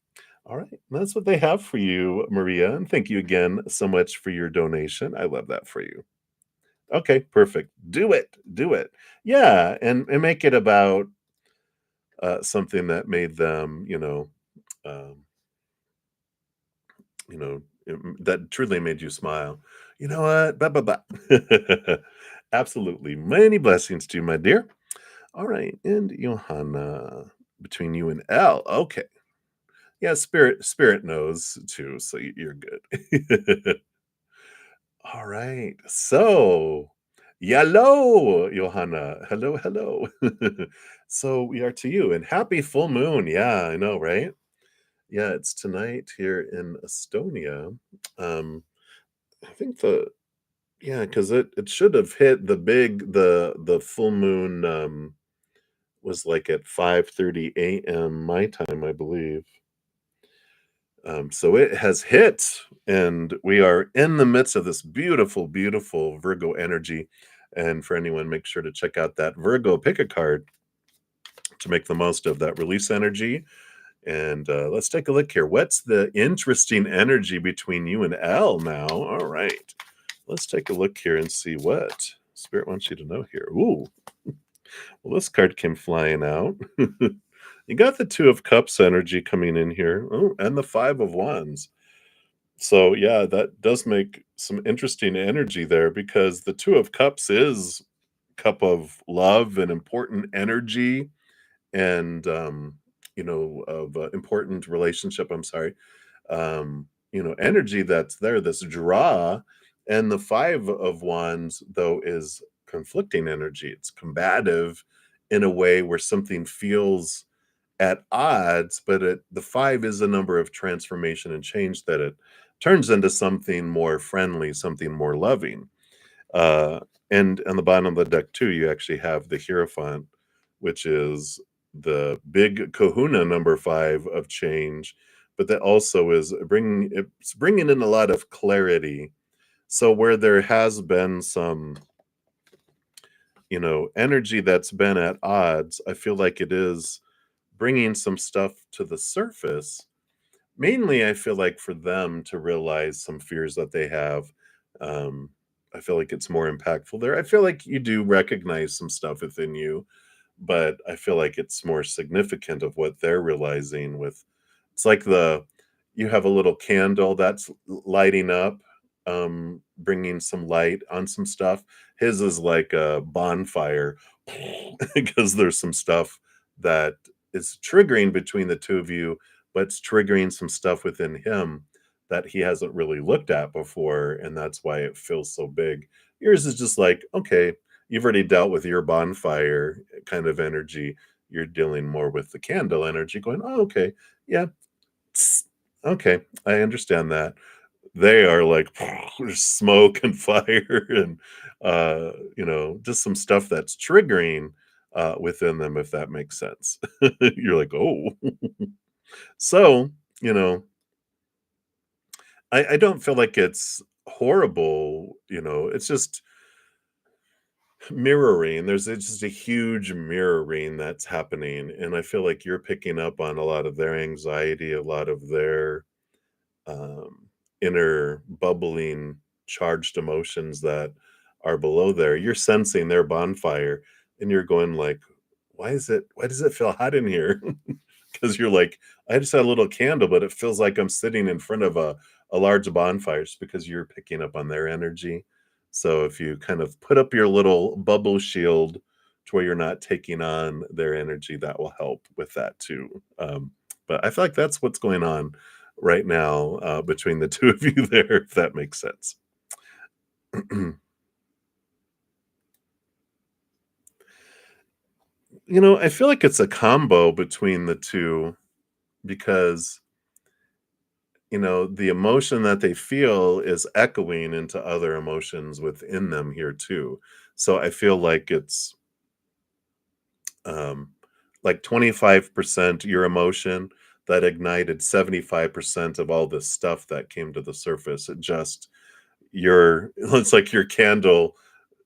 All right, that's what they have for you, Maria, and thank you again so much for your donation. I love that for you. Okay, perfect. Do it. Do it. Yeah, and make it about something that made them, um, that truly made you smile. You know what? Blah, blah, blah. Absolutely. Many blessings to you, my dear. All right. And Johanna, between you and L. Okay. Yeah, spirit knows too, so you're good. All right. So, hello, Johanna. Hello, hello. So we are to you, and happy full moon. Yeah, I know, right? Yeah, it's tonight here in Estonia. Um, I think because it should have hit the full moon, was like at 5:30 AM my time, I believe. So it has hit, and we are in the midst of this beautiful, beautiful Virgo energy. And for anyone, make sure to check out that Virgo pick a card to make the most of that release energy. And let's take a look here. What's the interesting energy between you and L now? All right. Let's take a look here and see what Spirit wants you to know here. Ooh, well, this card came flying out. You got the Two of Cups energy coming in here. Oh, and the Five of Wands. So, yeah, that does make some interesting energy there, because the Two of Cups is cup of love and important energy, and of important relationship, I'm sorry, energy that's there, this draw. And the Five of Wands, though, is conflicting energy. It's combative in a way where something feels at odds, but the five is a number of transformation and change, that it turns into something more friendly, something more loving. uh, and on the bottom of the deck too, you actually have the Hierophant, which is the big Kahuna number five of change, but that also is bringing in a lot of clarity. So where there has been some, energy that's been at odds, I feel like it is bringing some stuff to the surface. Mainly, I feel like for them to realize some fears that they have. Um, I feel like it's more impactful there. I feel like you do recognize some stuff within you, but I feel like it's more significant of what they're realizing with. It's like you have a little candle that's lighting up, bringing some light on some stuff. His is like a bonfire because there's some stuff that is triggering between the two of you, but it's triggering some stuff within him that he hasn't really looked at before, and that's why it feels so big. Yours is just like, okay, you've already dealt with your bonfire kind of energy. You're dealing more with the candle energy, going, oh, okay, yeah, tss, okay, I understand that. They are like there's smoke and fire and just some stuff that's triggering within them, if that makes sense. You're like, oh. So, you know, I don't feel like it's horrible, it's just mirroring. It's just a huge mirroring that's happening. And I feel like you're picking up on a lot of their anxiety, a lot of their um, inner bubbling charged emotions that are below there. You're sensing their bonfire and you're going like, why does it feel hot in here? Because you're like, I just had a little candle, but it feels like I'm sitting in front of a large bonfire just because you're picking up on their energy. So if you kind of put up your little bubble shield to where you're not taking on their energy, that will help with that too. But I feel like that's what's going on right now between the two of you there, if that makes sense. I feel like it's a combo between the two because the emotion that they feel is echoing into other emotions within them here too. So I feel like it's um, like 25% your emotion that ignited 75% of all this stuff that came to the surface. It's like your candle,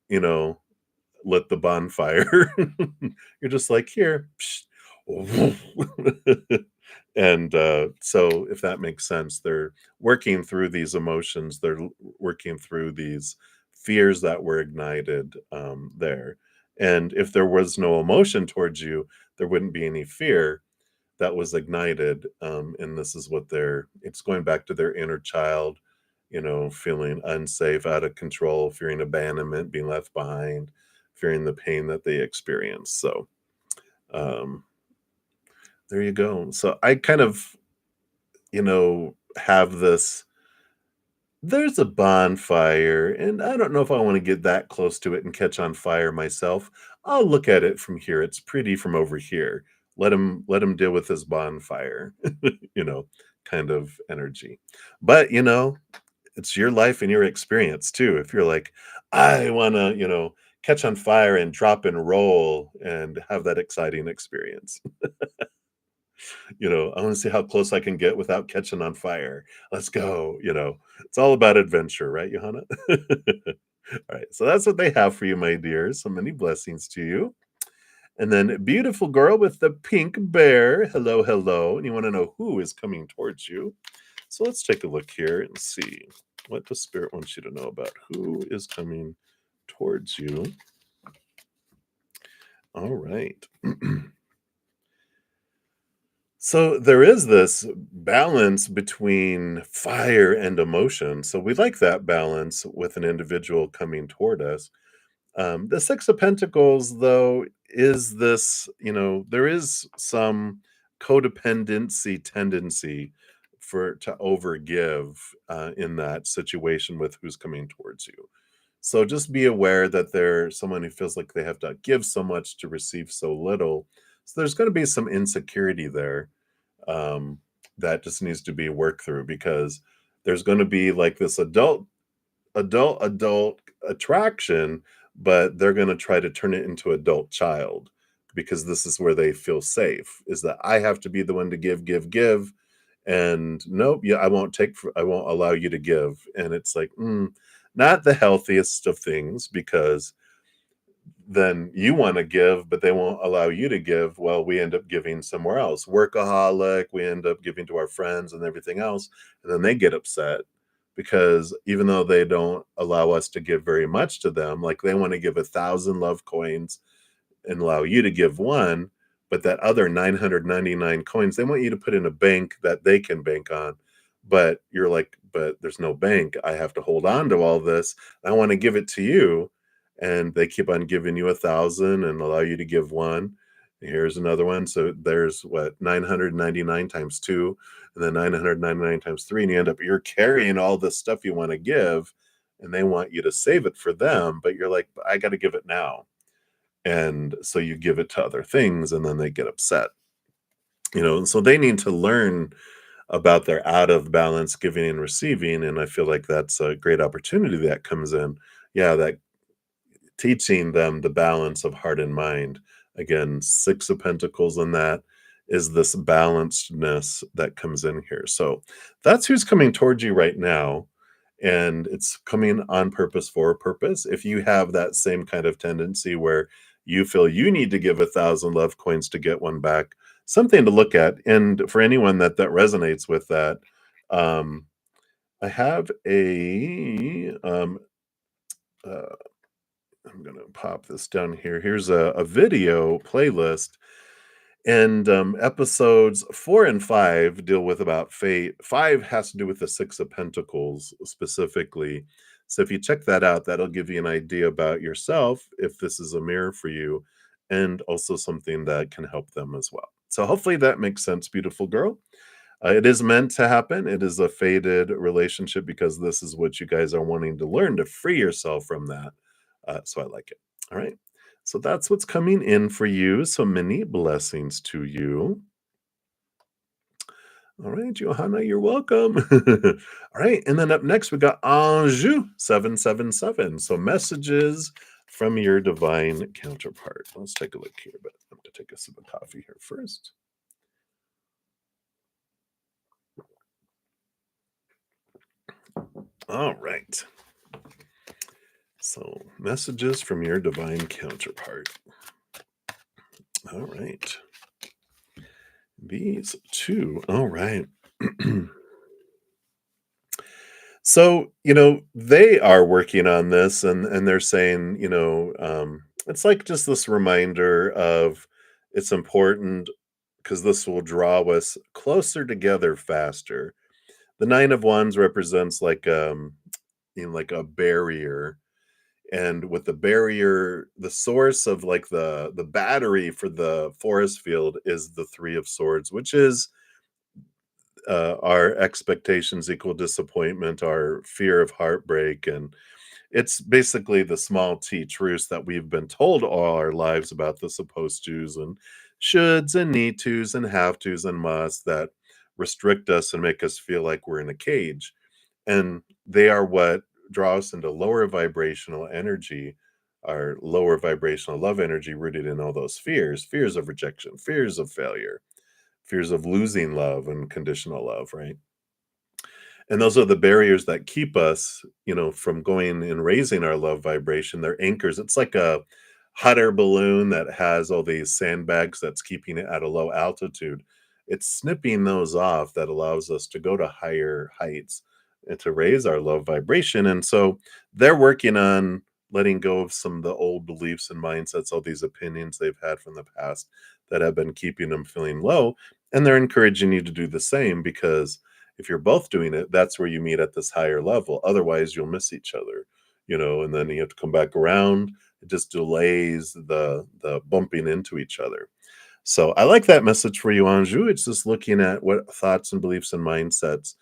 you know, lit the bonfire. You're just like, here. And so, if that makes sense, they're working through these emotions, working through these fears that were ignited there. And if there was no emotion towards you, there wouldn't be any fear that was ignited. And this is it's going back to their inner child, feeling unsafe, out of control, fearing abandonment, being left behind, fearing the pain that they experience. So, um, there you go. So I kind of, have there's a bonfire, and I don't know if I want to get that close to it and catch on fire myself. I'll look at it from here. It's pretty from over here. Let him deal with his bonfire, you know, kind of energy. But it's your life and your experience too. If you're like, I want to, catch on fire and drop and roll and have that exciting experience. I want to see how close I can get without catching on fire. Let's go. It's all about adventure, right, Johanna? All right. So that's what they have for you, my dear. So many blessings to you. And then beautiful girl with the pink bear. Hello, hello. And you want to know who is coming towards you. So let's take a look here and see what the spirit wants you to know about who is coming towards you. All right. So there is this balance between fire and emotion. So we like that balance with an individual coming toward us. The Six of Pentacles, though, is this, there is some codependency tendency to overgive in that situation with who's coming towards you. So just be aware that they're someone who feels like they have to give so much to receive so little. So there's going to be some insecurity there um, that just needs to be worked through because there's going to be like this adult attraction, but they're going to try to turn it into adult child because this is where they feel safe is that I have to be the one to give, and nope, yeah, I won't allow you to give. And it's like, not the healthiest of things because then you want to give, but they won't allow you to give. Well, we end up giving somewhere else. Workaholic, we end up giving to our friends and everything else. And then they get upset because even though they don't allow us to give very much to them, like they want to give 1,000 love coins and allow you to give one, but that other 999 coins, they want you to put in a bank that they can bank on. But you're like, but there's no bank. I have to hold on to all this. I want to give it to you. And they keep on giving you 1,000 and allow you to give one. Here's another one. So there's what 999 times 2 and then 999 times 3 and you're carrying all this stuff you want to give and they want you to save it for them, but you're like, I got to give it now. And so you give it to other things and then they get upset. And so they need to learn about their out of balance giving and receiving, and I feel like that's a great opportunity that comes in. Yeah, that teaching them the balance of heart and mind. Again, 6 of Pentacles in that is this balancedness that comes in here. So that's who's coming towards you right now. And it's coming on purpose for a purpose. If you have that same kind of tendency where you feel you need to give 1,000 love coins to get one back, something to look at. And for anyone that resonates with that, um, I have uh, I'm gonna pop this down here. Here's a video playlist, and episodes 4 and 5 deal with about fate. 5 has to do with the 6 of Pentacles specifically. So if you check that out, that'll give you an idea about yourself, if this is a mirror for you, and also something that can help them as well. So hopefully that makes sense, beautiful girl. It is meant to happen. It is a fated relationship because this is what you guys are wanting to learn to free yourself from that. So I like it. All right. So that's what's coming in for you. So many blessings to you. All right, Johanna, you're welcome. All right. And then up next, we got Anjou 777. So messages from your divine counterpart. Let's take a look here, but I'm going to take a sip of coffee here first. All right. So, messages from your divine counterpart. All right. These two. All right. So, they are working on this and they're saying, it's like just this reminder of it's important because this will draw us closer together faster. The 9 of Wands represents like a barrier, and with the barrier, the source of like the battery for the forest field is the 3 of Swords, which is our expectations equal disappointment, our fear of heartbreak, and it's basically the small t truths that we've been told all our lives about the supposed tos and shoulds and need tos and have tos and musts that restrict us and make us feel like we're in a cage. And they are what draw us into lower vibrational energy, our lower vibrational love energy rooted in all those fears of rejection, fears of failure, fears of losing love and conditional love, right? And those are the barriers that keep us, from going and raising our love vibration. They're anchors. It's like a hot air balloon that has all these sandbags that's keeping it at a low altitude. It's snipping those off that allows us to go to higher heights and to raise our love vibration. And so they're working on letting go of some of the old beliefs and mindsets, all these opinions they've had from the past that have been keeping them feeling low. And they're encouraging you to do the same because if you're both doing it, that's where you meet at this higher level. Otherwise, you'll miss each other, and then you have to come back around. It just delays the bumping into each other. So I like that message for you, Anjou. It's just looking at what thoughts and beliefs and mindsets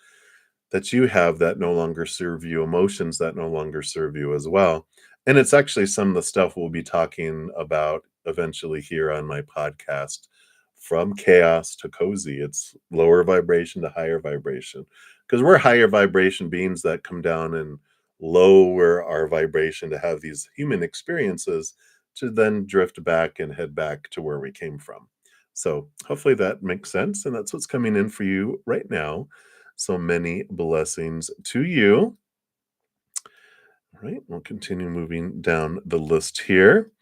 that you have that no longer serve you, emotions that no longer serve you as well. And it's actually some of the stuff we'll be talking about eventually here on my podcast, From Chaos to Cozy. It's lower vibration to higher vibration because we're higher vibration beings that come down and lower our vibration to have these human experiences to then drift back and head back to where we came from. So hopefully that makes sense. And that's what's coming in for you right now. So many blessings to you. All right, we'll continue moving down the list here.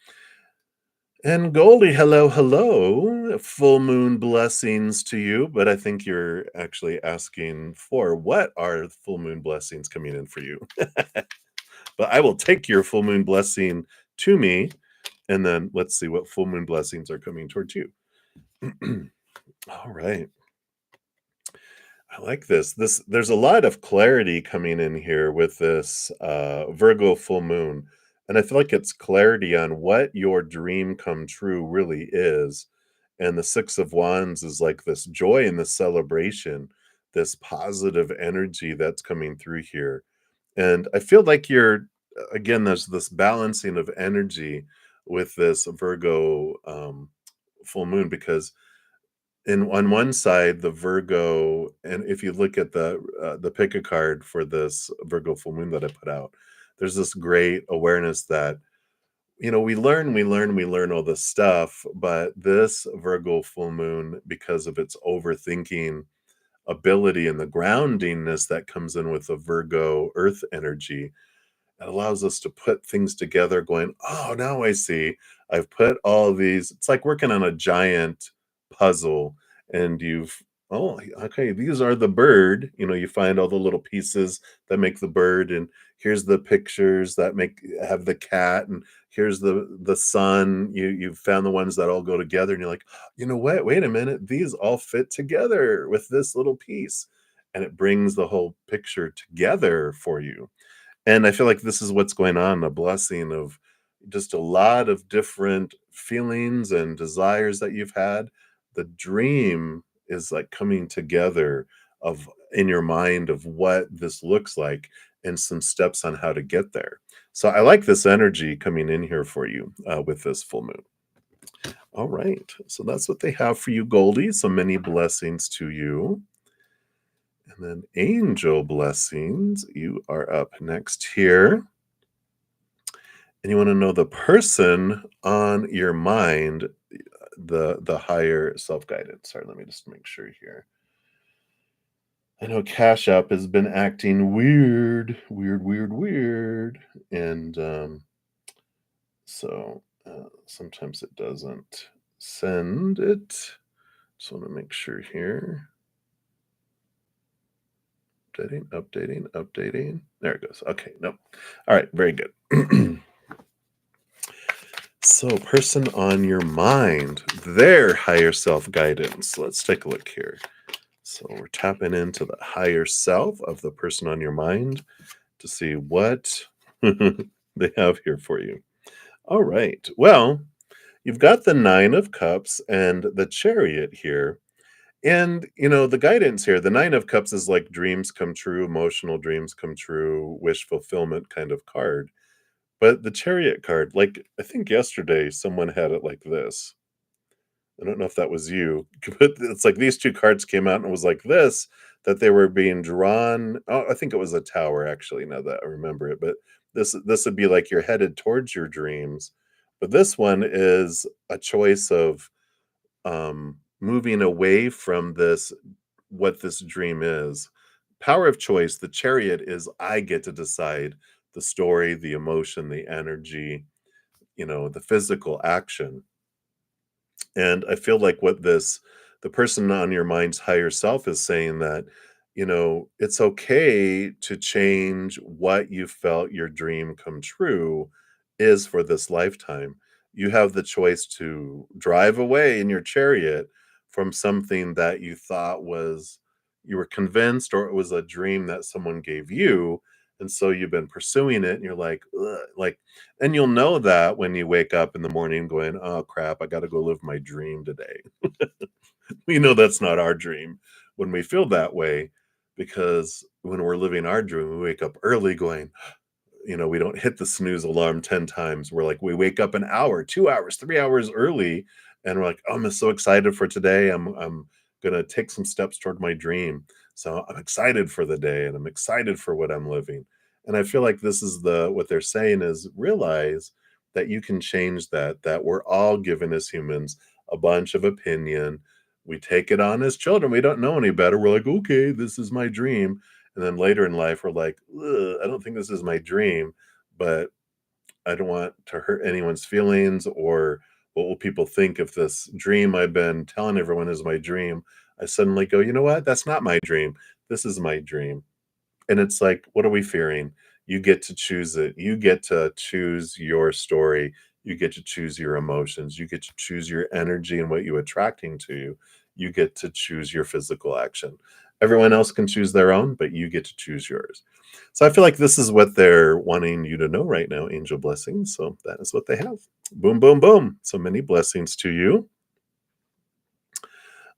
And Goldie, hello, hello. Full moon blessings to you. But I think you're actually asking for what are full moon blessings coming in for you? But I will take your full moon blessing to me. And then let's see what full moon blessings are coming towards you. All right. I like this. There's a lot of clarity coming in here with this Virgo full moon. And I feel like it's clarity on what your dream come true really is. And the Six of Wands is like this joy and this celebration, this positive energy that's coming through here. And I feel like you're again, there's this balancing of energy with this Virgo full moon because in on one side the Virgo, and if you look at the pick a card for this Virgo full moon that I put out, there's this great awareness that we learn all this stuff, but this Virgo full moon, because of its overthinking ability and the groundingness that comes in with the Virgo earth energy, it allows us to put things together going, "Oh, now I see. I've put all these." It's like working on a giant puzzle and "Oh, okay, these are the bird." You find all the little pieces that make the bird, and here's the pictures that have the cat, and here's the sun. You've found the ones that all go together, and you're like, "You know what? Wait a minute. These all fit together with this little piece." And it brings the whole picture together for you. And I feel like this is what's going on, a blessing of just a lot of different feelings and desires that you've had. The dream is like coming together of in your mind of what this looks like and some steps on how to get there. So I like this energy coming in here for you with this full moon. All right. So that's what they have for you, Goldie. So many blessings to you. And then angel blessings, you are up next here. And you want to know the person on your mind, the higher self-guidance. Sorry, let me just make sure here. I know CashApp has been acting weird, weird, weird, weird. And sometimes it doesn't send it. Just want to make sure here. Updating. There it goes. Okay, nope. All right, very good. So, person on your mind, their higher self guidance. Let's take a look here. So, we're tapping into the higher self of the person on your mind to see what they have here for you. All right. Well, you've got the Nine of Cups and the Chariot here. And, the guidance here, the Nine of Cups is like dreams come true, emotional dreams come true, wish fulfillment kind of card. But the Chariot card, like, I think yesterday someone had it like this. I don't know if that was you, but it's like these two cards came out and it was like this, that they were being drawn. Oh, I think it was a tower, actually, now that I remember it. But this would be like you're headed towards your dreams. But this one is a choice of moving away from what this dream is. Power of choice, the Chariot is I get to decide the story, the emotion, the energy, the physical action. And I feel like the person on your mind's higher self is saying that, it's okay to change what you felt your dream come true is for this lifetime. You have the choice to drive away in your chariot from something that you thought you were convinced, or it was a dream that someone gave you. And so you've been pursuing it and you're like, "Ugh," and you'll know that when you wake up in the morning going, "Oh crap, I got to go live my dream today." We know that's not our dream when we feel that way, because when we're living our dream, we wake up early going, we don't hit the snooze alarm 10 times. We wake up an hour, 2 hours, 3 hours early, and we're like, "Oh, I'm so excited for today. I'm gonna take some steps toward my dream. So I'm excited for the day and I'm excited for what I'm living." And I feel like this is what they're saying is realize that you can change that we're all given as humans a bunch of opinion. We take it on as children. We don't know any better. We're like, "Okay, this is my dream." And then later in life, we're like, "Ugh, I don't think this is my dream, but I don't want to hurt anyone's feelings, or what will people think if this dream I've been telling everyone is my dream, I suddenly go, you know what? That's not my dream. This is my dream." And it's like, what are we fearing? You get to choose it. You get to choose your story. You get to choose your emotions. You get to choose your energy and what you attracting to you. You get to choose your physical action. Everyone else can choose their own, but you get to choose yours. So I feel like this is what they're wanting you to know right now, angel blessings. So that is what they have. Boom, boom, boom. So many blessings to you.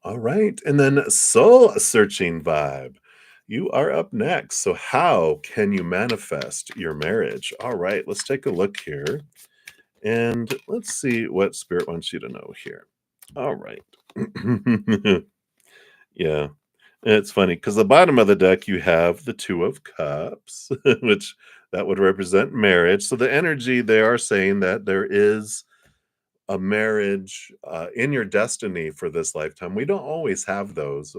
All right. And then soul searching vibe. You are up next. So, how can you manifest your marriage? All right. Let's take a look here and let's see what spirit wants you to know here. All right. Yeah. It's funny because the bottom of the deck, you have the Two of Cups, which that would represent marriage. So, the energy, they are saying that there is a marriage in your destiny for this lifetime. We don't always have those.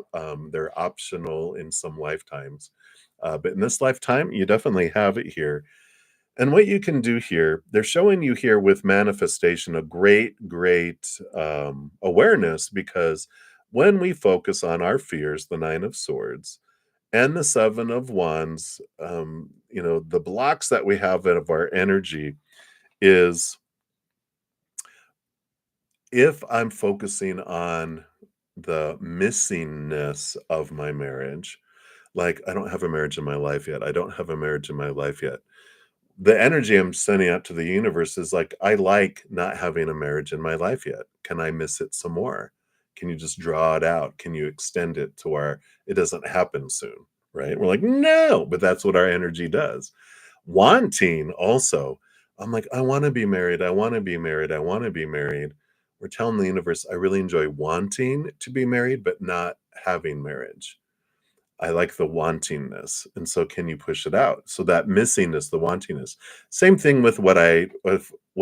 They're optional in some lifetimes. But in this lifetime, you definitely have it here. And what you can do here, they're showing you here with manifestation a great awareness because when we focus on our fears, the Nine of Swords and the Seven of Wands, the blocks that we have of our energy is if I'm focusing on the missingness of my marriage, like, I don't have a marriage in my life yet. I don't have a marriage in my life yet. The energy I'm sending out to the universe is like, I like not having a marriage in my life yet. Can I miss it some more? Can you just draw it out? Can you extend it to where it doesn't happen soon? Right? We're like, no, but that's what our energy does. Wanting also, I'm like, I want to be married. I want to be married. I want to be married. We're telling the universe, I really enjoy wanting to be married, but not having marriage. I like the wantingness, and so can you push it out? So that missingness, the wantingness. Same thing with what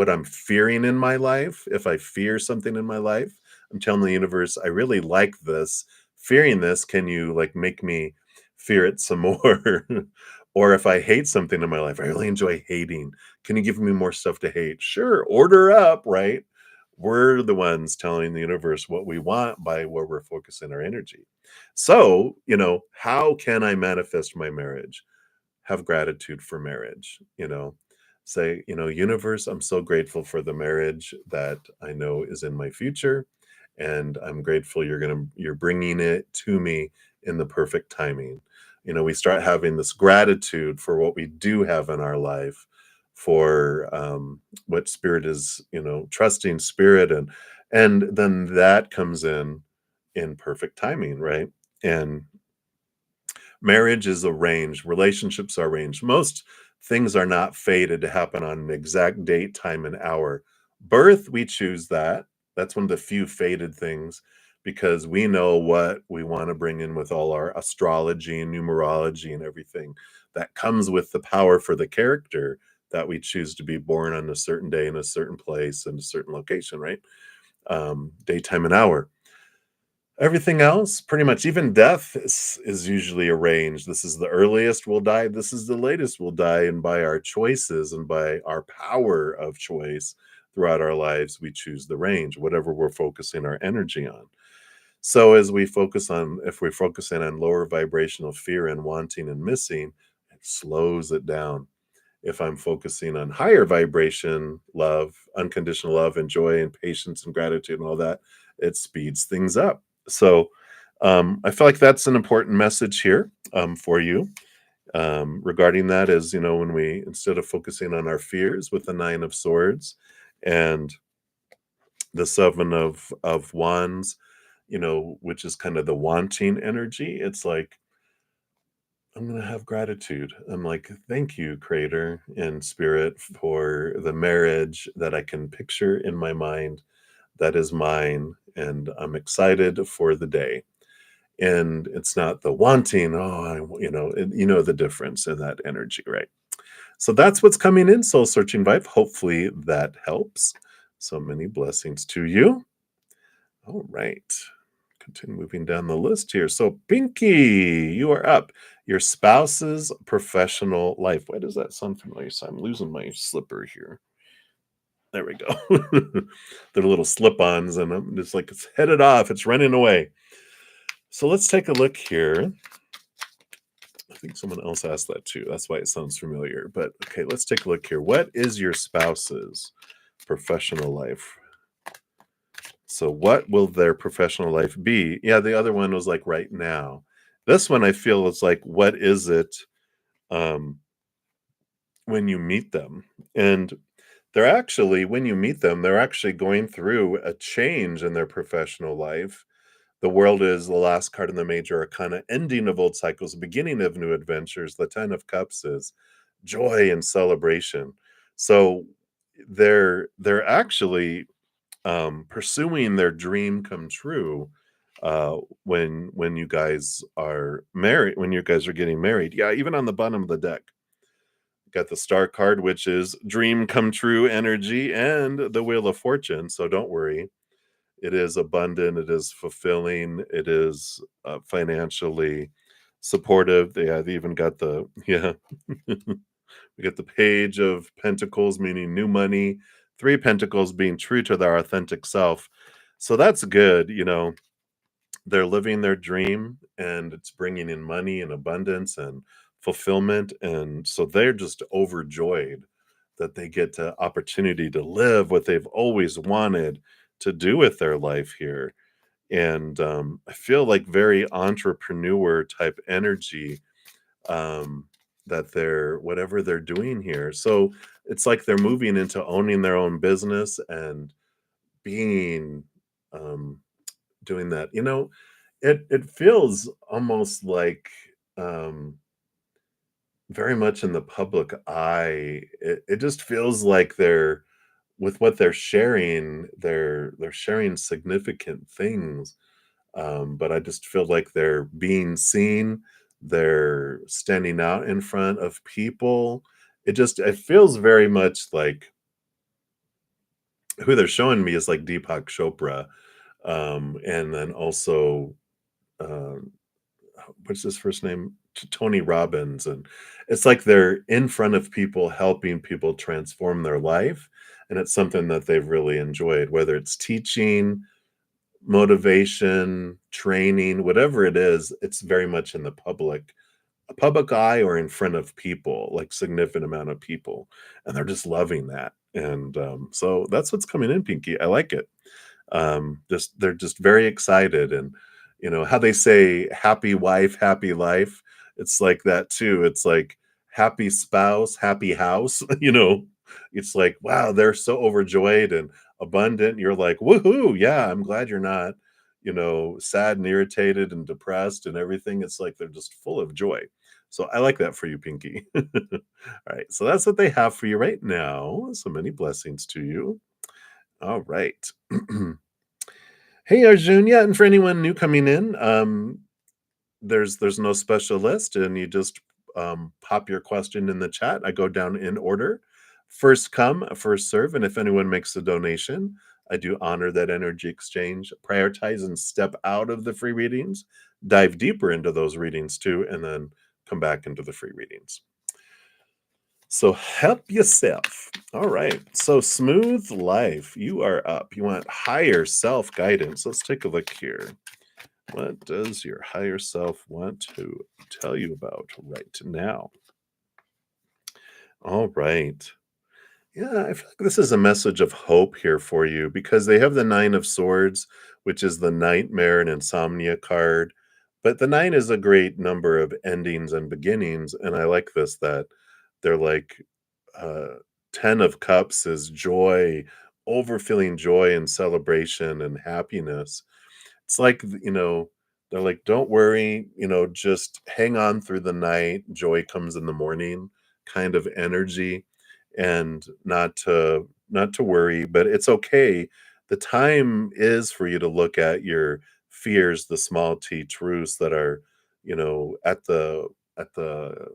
I'm fearing in my life. If I fear something in my life, I'm telling the universe, I really like this. Fearing this, can you like make me fear it some more? Or if I hate something in my life, I really enjoy hating. Can you give me more stuff to hate? Sure, order up, right? We're the ones telling the universe what we want by where we're focusing our energy. So, how can I manifest my marriage? Have gratitude for marriage, say, universe, I'm so grateful for the marriage that I know is in my future. And I'm grateful you're bringing it to me in the perfect timing. We start having this gratitude for what we do have in our life, for what spirit is, trusting spirit, and then that comes in perfect timing, right? And marriage is arranged, relationships are arranged. Most things are not fated to happen on an exact date, time, and hour. Birth, we choose that. That's one of the few fated things because we know what we want to bring in with all our astrology and numerology and everything that comes with the power for the character that we choose to be born on a certain day in a certain place and a certain location, right? Daytime and hour. Everything else, pretty much, even death is usually arranged. This is the earliest we'll die. This is the latest we'll die. And by our choices and by our power of choice throughout our lives, we choose the range, whatever we're focusing our energy on. So as if we're focusing on lower vibrational fear and wanting and missing, it slows it down. If I'm focusing on higher vibration, love, unconditional love, and joy, and patience, and gratitude, and all that, it speeds things up. So I feel like that's an important message here for you regarding that is, when we, instead of focusing on our fears with the Nine of Swords and the Seven of Wands, which is kind of the wanting energy, it's like, I'm going to have gratitude. I'm like, thank you, Creator and Spirit, for the marriage that I can picture in my mind that is mine. And I'm excited for the day. And it's not the wanting, the difference in that energy, right? So that's what's coming in, Soul Searching Vibe. Hopefully that helps. So many blessings to you. All right. Continue moving down the list here. So, Pinky, you are up. Your spouse's professional life. Why does that sound familiar? So I'm losing my slipper here. There we go. They're little slip-ons, and I'm just like, it's headed off. It's running away. So let's take a look here. I think someone else asked that too. That's why it sounds familiar. But okay, let's take a look here. What is your spouse's professional life? So what will their professional life be? Yeah, the other one was like right now. This one I feel is like, what is it um, when you meet them? And when you meet them, they're actually going through a change in their professional life The world is the last card in the major arcana, ending of old cycles, beginning of new adventures. The 10 of cups is joy and celebration. So they're actually pursuing their dream come true when you guys are married, when you guys are getting married. Yeah, even on the bottom of the deck, got the star card, which is dream come true energy, and the wheel of fortune. So don't worry, it is abundant, it is fulfilling, it is financially supportive. They even got the yeah. We get the page of pentacles, meaning new money, three pentacles being true to their authentic self. So that's good. They're living their dream, and it's bringing in money and abundance and fulfillment. And so they're just overjoyed that they get the opportunity to live what they've always wanted to do with their life here. And I feel like very entrepreneur type energy, um, that they're whatever they're doing here. So it's like they're moving into owning their own business and being um, doing that. It feels almost like very much in the public eye. It just feels like they're with what they're sharing. They're sharing significant things, but I just feel like they're being seen. They're standing out in front of people. It feels very much like who they're showing me is like Deepak Chopra, and then also um, what's his first name? Tony Robbins, and it's like they're in front of people, helping people transform their life, and it's something that they've really enjoyed, whether it's teaching, motivation, training, whatever it is. It's very much in the public eye or in front of people, like significant amount of people, and they're just loving that. And so that's what's coming in, Pinky. I like it. Just they're just very excited, and how they say happy wife, happy life. It's like that too. It's like happy spouse, happy house. It's like, wow, they're so overjoyed and abundant. You're like, woohoo, yeah, I'm glad you're not, sad and irritated and depressed and everything. It's like they're just full of joy. So I like that for you, Pinky. All right. So that's what they have for you right now. So many blessings to you. All right. Hey, Arjun. Yeah, and for anyone new coming in, there's no special list, and you just pop your question in the chat. I go down in order, first come, first serve, and if anyone makes a donation, I do honor that energy exchange, prioritize and step out of the free readings, dive deeper into those readings too, and then come back into the free readings. So help yourself. All right. So smooth life, you are up. You want higher self guidance. Let's take a look here. What does your higher self want to tell you about right now? All right. Yeah, I feel like this is a message of hope here for you because they have the Nine of Swords, which is the nightmare and insomnia card. But the nine is a great number of endings and beginnings. And I like this that they're like uh, 10 of Cups is joy, overfilling joy and celebration and happiness. It's like, they're like, don't worry, just hang on through the night. Joy comes in the morning kind of energy, and not to worry, but it's okay. The time is for you to look at your fears, the small t truths that are, at the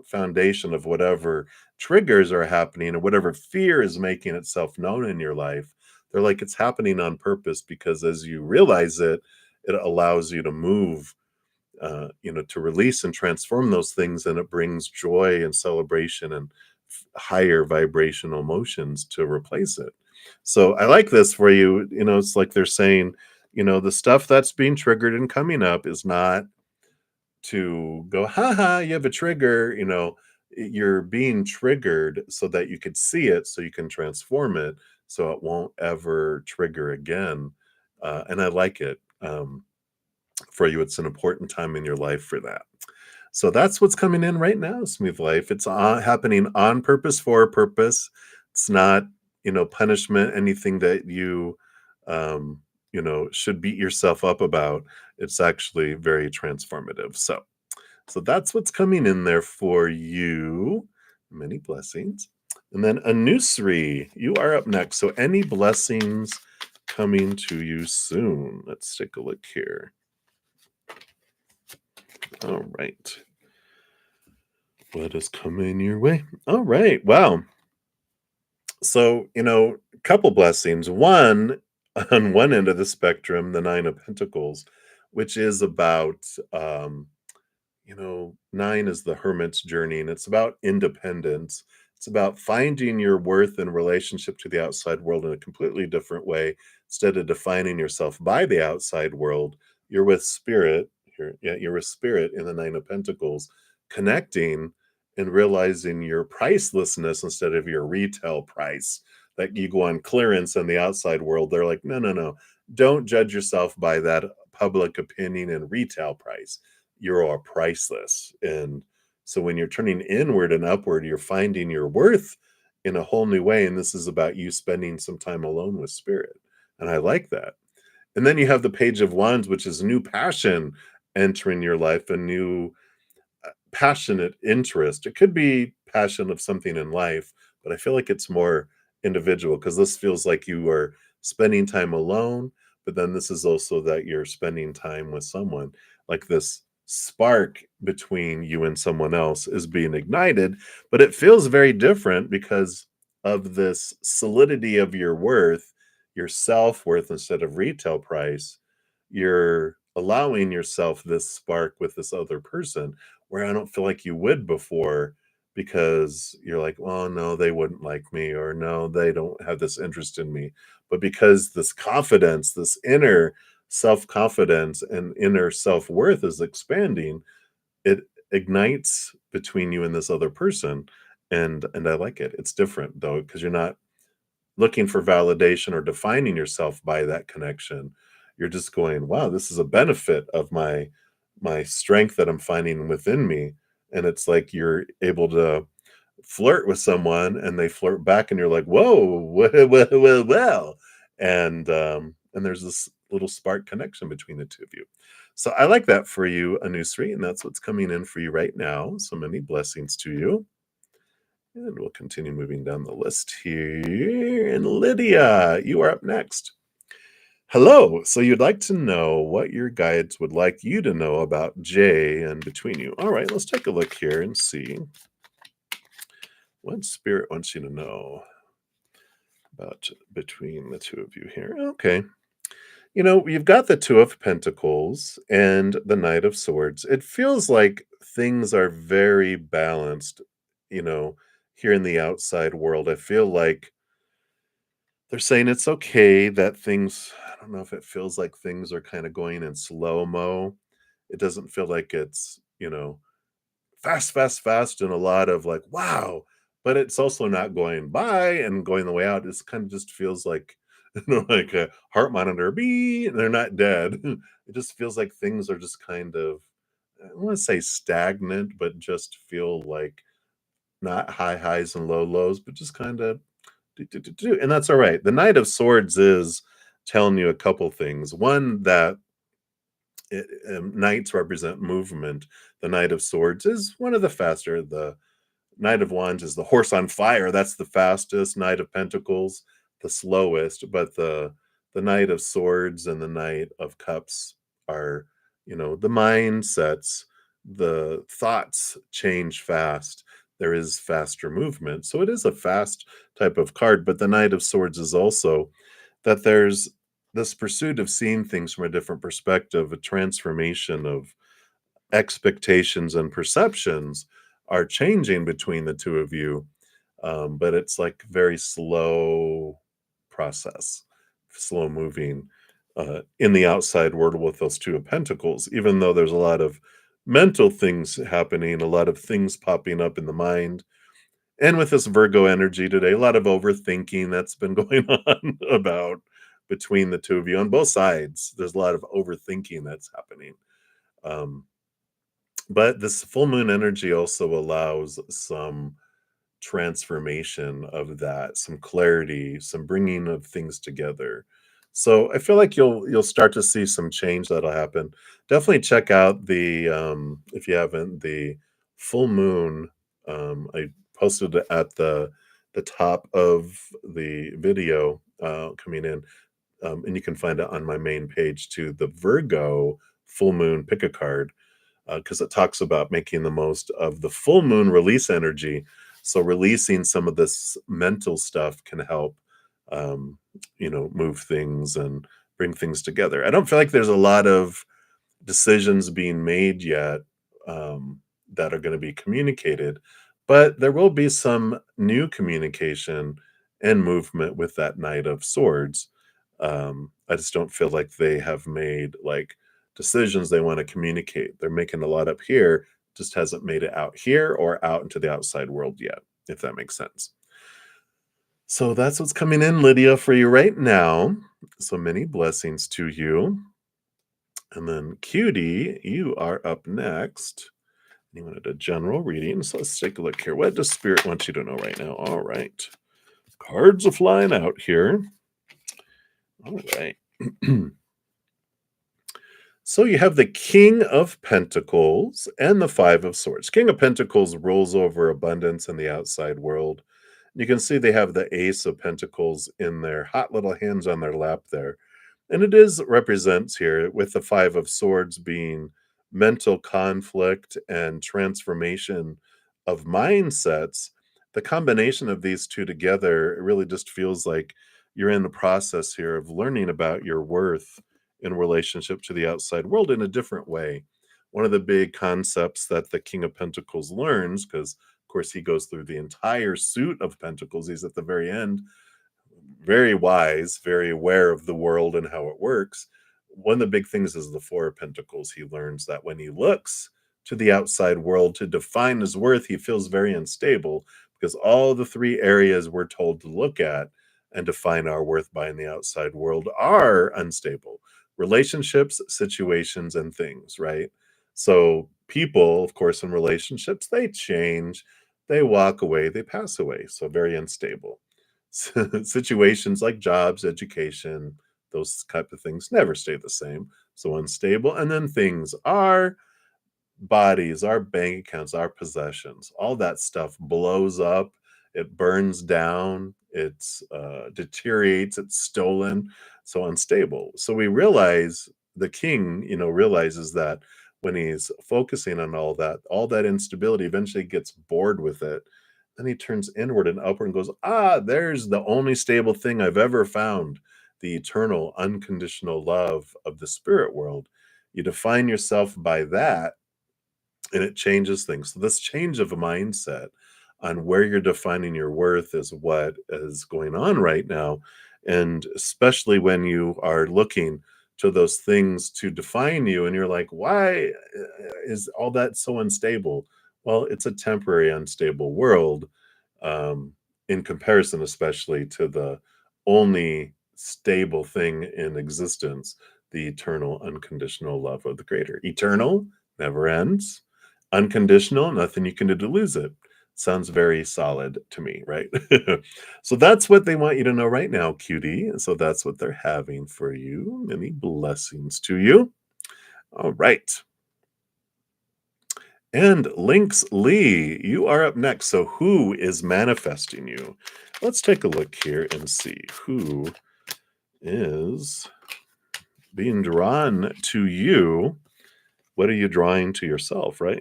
foundation of whatever triggers are happening or whatever fear is making itself known in your life. They're like, it's happening on purpose because as you realize it, it allows you to move, to release and transform those things, and it brings joy and celebration and higher vibrational emotions to replace it. So I like this for you. It's like they're saying, the stuff that's being triggered and coming up is not to go, haha, you have a trigger. You're being triggered so that you could see it, so you can transform it, so it won't ever trigger again. And I like it. For you, it's an important time in your life for that. So that's what's coming in right now, Smooth Life. It's happening on purpose, for a purpose. It's not, punishment, anything that you should beat yourself up about. It's actually very transformative. So that's what's coming in there for you. Many blessings. And then Anusri, you are up next. So any blessings coming to you soon? Let's take a look here. All right. What is coming your way? All right. Wow. So, a couple blessings. One, on one end of the spectrum, the Nine of Pentacles, which is about, nine is the hermit's journey, and it's about independence. It's about finding your worth in relationship to the outside world in a completely different way. Instead of defining yourself by the outside world, you're with spirit. You're with spirit in the Nine of Pentacles, connecting and realizing your pricelessness instead of your retail price. That you go on clearance in the outside world, they're like, no, no, no. Don't judge yourself by that public opinion and retail price. You're all priceless. And so when you're turning inward and upward, you're finding your worth in a whole new way. And this is about you spending some time alone with spirit. And I like that. And then you have the Page of Wands, which is new passion entering your life, a new passionate interest. It could be passion of something in life, but I feel like it's more individual because this feels like you are spending time alone, but then this is also that you're spending time with someone. Like this spark between you and someone else is being ignited, but it feels very different because of this solidity of your worth, your self-worth instead of retail price. You're allowing yourself this spark with this other person where I don't feel like you would before because you're like, "Oh, no, they wouldn't like me," or "No, they don't have this interest in me." But because this confidence, this inner self-confidence and inner self-worth is expanding, it ignites between you and this other person, and I like it. It's different, though, because you're not looking for validation or defining yourself by that connection. You're just going, wow, this is a benefit of my strength that I'm finding within me. And it's like you're able to flirt with someone and they flirt back and you're like, whoa, well. And there's this little spark connection between the two of you. So I like that for you, Anusri, and that's what's coming in for you right now. So many blessings to you. And we'll continue moving down the list here. And Lydia, you are up next. Hello. So you'd like to know what your guides would like you to know about Jay and between you. All right, let's take a look here and see what spirit wants you to know about between the two of you here. Okay. You've got the Two of Pentacles and the Knight of Swords. It feels like things are very balanced, you know, here in the outside world. I feel like they're saying it's okay that things, I don't know if it feels like things are kind of going in slow-mo. It doesn't feel like it's, fast, fast, fast, and a lot of like, wow, but it's also not going by and going the way out. It's kind of just feels like, like a heart monitor, beep, and they're not dead. It just feels like things are just kind of, I don't want to say stagnant, but just feel like not high highs and low lows, but just kind of and that's all right. The Knight of Swords is telling you a couple things. One, that knights represent movement. The Knight of Swords is one of the faster. The Knight of Wands is the horse on fire. That's the fastest. Knight of Pentacles, the slowest. But the Knight of Swords and the Knight of Cups are, the mindsets, the thoughts change fast. There is faster movement. So it is a fast type of card. But the Knight of Swords is also that there's this pursuit of seeing things from a different perspective, a transformation of expectations and perceptions are changing between the two of you, but it's like very slow process, slow moving in the outside world with those Two of Pentacles, even though there's a lot of mental things happening, a lot of things popping up in the mind. And with this Virgo energy today, a lot of overthinking that's been going on about between the two of you on both sides. There's a lot of overthinking that's happening. Um, but this full moon energy also allows some transformation of that, some clarity, some bringing of things together. So I feel like you'll start to see some change that'll happen. Definitely check out the if you haven't, the full moon. I posted it at the top of the video coming in, and you can find it on my main page too. The Virgo full moon pick a card, because it talks about making the most of the full moon release energy. So releasing some of this mental stuff can help, um, move things and bring things together. I don't feel like there's a lot of decisions being made yet, that are going to be communicated, but there will be some new communication and movement with that Knight of Swords. I just don't feel like they have made like decisions they want to communicate. They're making a lot up here, just hasn't made it out here or out into the outside world yet, if that makes sense. So that's what's coming in, Lydia, for you right now. So many blessings to you. And then Cutie, you are up next. You wanted a general reading, so let's take a look here. What does Spirit want you to know right now? All right. Cards are flying out here. All right. So you have the King of Pentacles and the Five of Swords. King of Pentacles rolls over abundance in the outside world. You can see they have the Ace of Pentacles in their hot little hands on their lap there. And it is represents here with the Five of Swords being mental conflict and transformation of mindsets. The combination of these two together, it really just feels like you're in the process here of learning about your worth in relationship to the outside world in a different way. One of the big concepts that the King of Pentacles learns, because of course he goes through the entire suit of Pentacles, he's at the very end, very wise, very aware of the world and how it works. One of the big things is the Four of Pentacles. He learns that when he looks to the outside world to define his worth, he feels very unstable because all the three areas we're told to look at and define our worth by in the outside world are unstable: relationships, situations, and things, right? So, people, of course, in relationships, they change, they walk away, they pass away. So, very unstable. Situations like jobs, education, those type of things never stay the same. So unstable. And then things are bodies, our bank accounts, our possessions, all that stuff blows up, it burns down, it's deteriorates, it's stolen, so unstable. So we realize the king, realizes that when he's focusing on all that instability, eventually gets bored with it. Then he turns inward and upward and goes, there's the only stable thing I've ever found, the eternal, unconditional love of the spirit world. You define yourself by that, and it changes things. So this change of a mindset on where you're defining your worth is what is going on right now. And especially when you are looking to those things to define you and you're like, why is all that so unstable? Well, it's a temporary unstable world, in comparison, especially to the only stable thing in existence, the eternal unconditional love of the Creator. Eternal, never ends. Unconditional, nothing you can do to lose it. Sounds very solid to me, right? So that's what they want you to know right now, cutie. So that's what they're having for you. Many blessings to you. All right. And Lynx Lee, you are up next. So who is manifesting you? Let's take a look here and see who is being drawn to you. What are you drawing to yourself, right?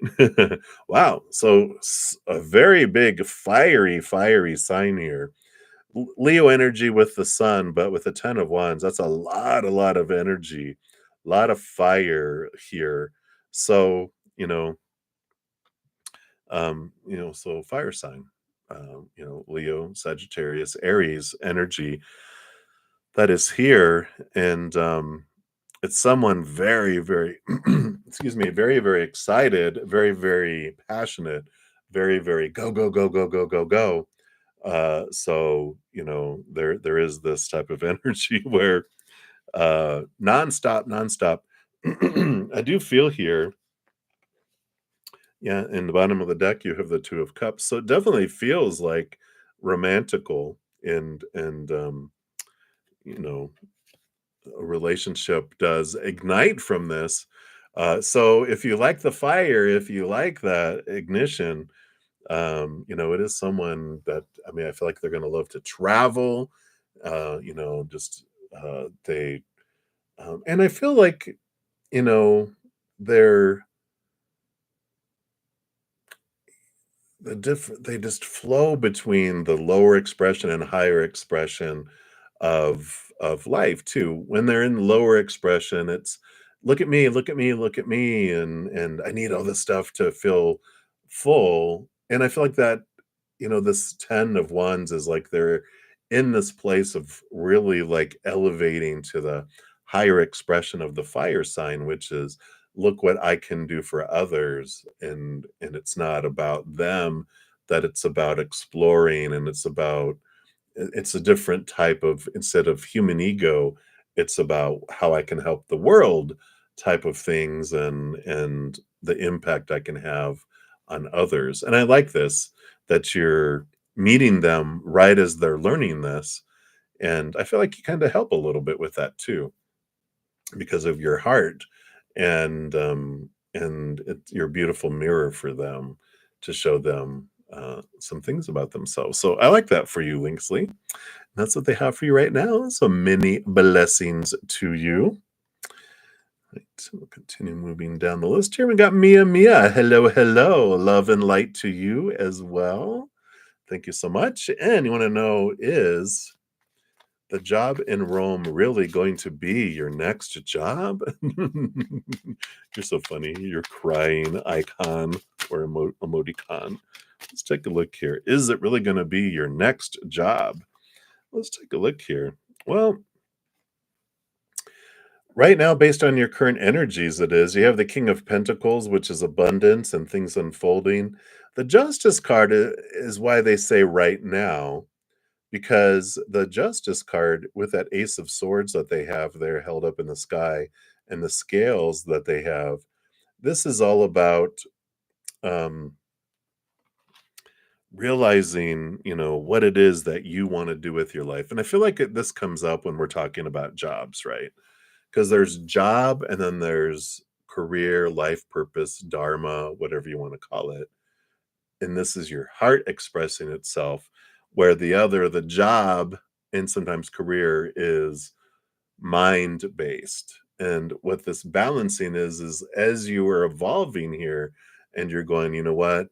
Wow. So a very big fiery sign here. Leo energy with the sun, but with the 10 of wands, that's a lot of energy, a lot of fire here. So, so fire sign, Leo, Sagittarius, Aries energy that is here. And it's someone very, very, excuse me, very, very excited, very, very passionate, very, very go, go, go, go, go, go, go. So, there is this type of energy where nonstop. I do feel here, yeah, in the bottom of the deck, you have the Two of Cups. So it definitely feels like romantical and you know, a relationship does ignite from this. So if you like the fire, if you like that ignition, it is someone that, I mean, I feel like they're going to love to travel. Just they, and I feel like, you know, they're they just flow between the lower expression and higher expression of life too. When they're in lower expression, it's look at me, look at me, look at me, and I need all this stuff to feel full. And I feel like that, this 10 of wands is like they're in this place of really like elevating to the higher expression of the fire sign, which is look what I can do for others. And it's not about them, that it's about exploring, and it's about it's a different type of, instead of human ego, it's about how I can help the world type of things, and the impact I can have on others. And I like this, that you're meeting them right as they're learning this. And I feel like you kind of help a little bit with that too, because of your heart, and it's your beautiful mirror for them to show them some things about themselves. So I like that for you, Linksley. That's what they have for you right now. So many blessings to you. Right, so we'll continue moving down the list here. We got Mia Mia. Hello, hello. Love and light to you as well. Thank you so much. And you want to know, is the job in Rome really going to be your next job? You're so funny. You're crying icon or emoticon. Let's take a look here. Is it really going to be your next job? Let's take a look here. Well, right now, based on your current energies, it is. You have the King of Pentacles, which is abundance and things unfolding. The Justice card is why they say right now, because the Justice card, with that Ace of Swords that they have there held up in the sky, and the scales that they have, this is all about um, realizing, what it is that you want to do with your life. And I feel like this comes up when we're talking about jobs, right? Because there's job, and then there's career, life purpose, dharma, whatever you want to call it. And this is your heart expressing itself, where the job and sometimes career is mind based. And what this balancing is as you are evolving here, and you're going, you know what,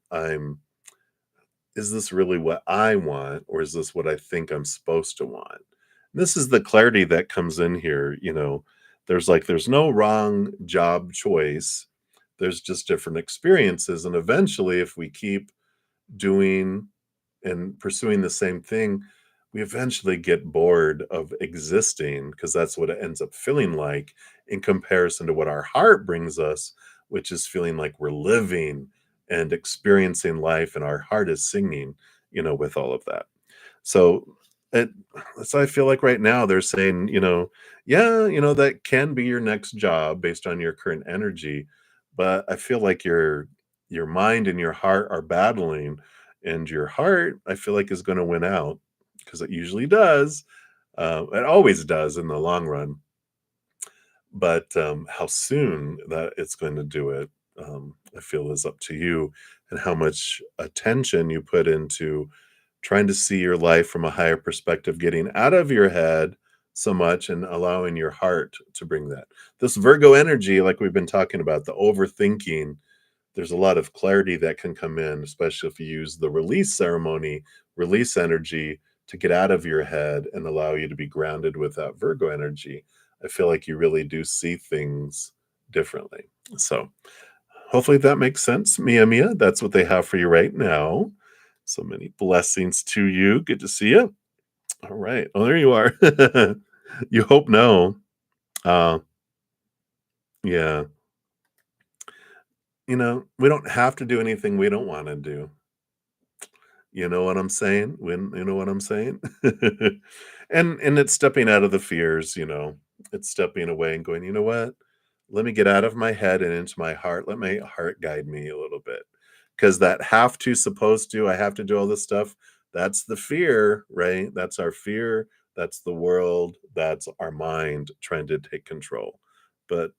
is this really what I want, or is this what I think I'm supposed to want? This is the clarity that comes in here. There's no wrong job choice. There's just different experiences. And eventually, if we keep doing and pursuing the same thing, we eventually get bored of existing, because that's what it ends up feeling like, in comparison to what our heart brings us, which is feeling like we're living and experiencing life, and our heart is singing, with all of that. So it, so I feel like right now they're saying, yeah, that can be your next job based on your current energy, but I feel like your mind and your heart are battling, and your heart, I feel like, is going to win out, because it usually does. It always does in the long run. But how soon that it's going to do it, I feel, is up to you, and how much attention you put into trying to see your life from a higher perspective, getting out of your head so much, and allowing your heart to bring that. This Virgo energy, like we've been talking about, the overthinking, there's a lot of clarity that can come in, especially if you use the release ceremony, release energy, to get out of your head and allow you to be grounded with that Virgo energy. I feel like you really do see things differently. So hopefully that makes sense, Mia Mia. That's what they have for you right now. So many blessings to you. Good to see you. All right. Oh, there you are. You hope no. Uh, yeah. We don't have to do anything we don't want to do. You know what I'm saying? When you know what I'm saying? And it's stepping out of the fears, it's stepping away and going, you know what? Let me get out of my head and into my heart. Let my heart guide me a little bit. Because that supposed to, I have to do all this stuff. That's the fear, right? That's our fear. That's the world. That's our mind trying to take control. But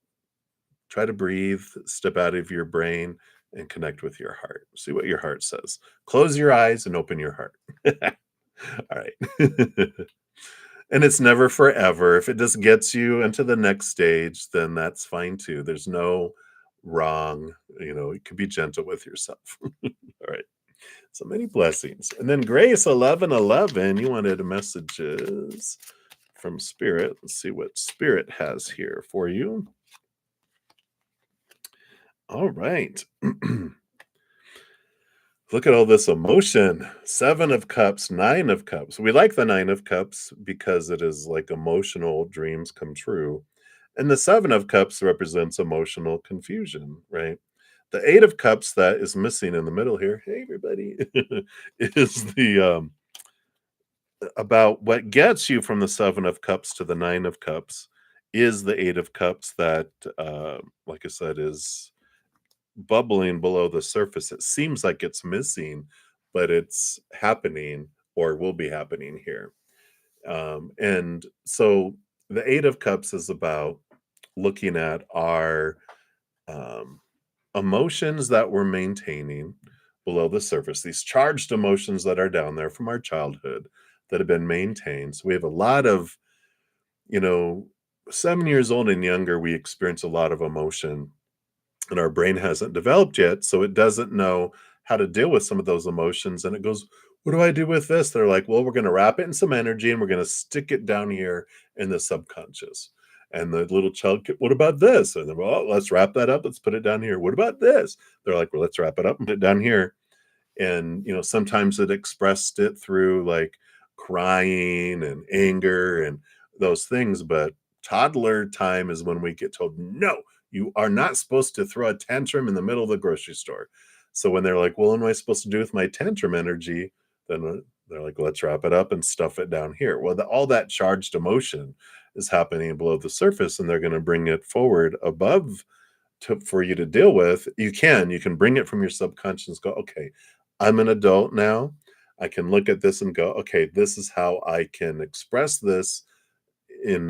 try to breathe, step out of your brain, and connect with your heart. See what your heart says. Close your eyes and open your heart. All right. And it's never forever. If it just gets you into the next stage, then that's fine too. There's no wrong. You could be gentle with yourself. All right. So many blessings. And then Grace 1111, you wanted messages from Spirit. Let's see what Spirit has here for you. All right. Look at all this emotion. 7 of Cups, 9 of Cups. We like the 9 of Cups because it is like emotional dreams come true. And the 7 of Cups represents emotional confusion, right? The 8 of Cups that is missing in the middle here, hey everybody, is the about what gets you from the 7 of Cups to the 9 of Cups is the 8 of Cups that, like I said, is bubbling below the surface. It seems like it's missing, but it's happening or will be happening here. And so the 8 of Cups is about looking at our um, emotions that we're maintaining below the surface, these charged emotions that are down there from our childhood that have been maintained. So we have a lot of, you know, 7 years old and younger, we experience a lot of emotion and our brain hasn't developed yet. So it doesn't know how to deal with some of those emotions. And it goes, what do I do with this? They're like, well, we're going to wrap it in some energy and we're going to stick it down here in the subconscious. And the little child, what about this? And then, well, let's wrap that up. Let's put it down here. What about this? They're like, well, let's wrap it up and put it down here. And, sometimes it expressed it through like crying and anger and those things. But toddler time is when we get told, no, you are not supposed to throw a tantrum in the middle of the grocery store. So when they're like, well, what am I supposed to do with my tantrum energy? Then they're like, let's wrap it up and stuff it down here. Well, all that charged emotion is happening below the surface, and they're going to bring it forward above for you to deal with. You can bring it from your subconscious, go, okay, I'm an adult now. I can look at this and go, okay, this is how I can express this and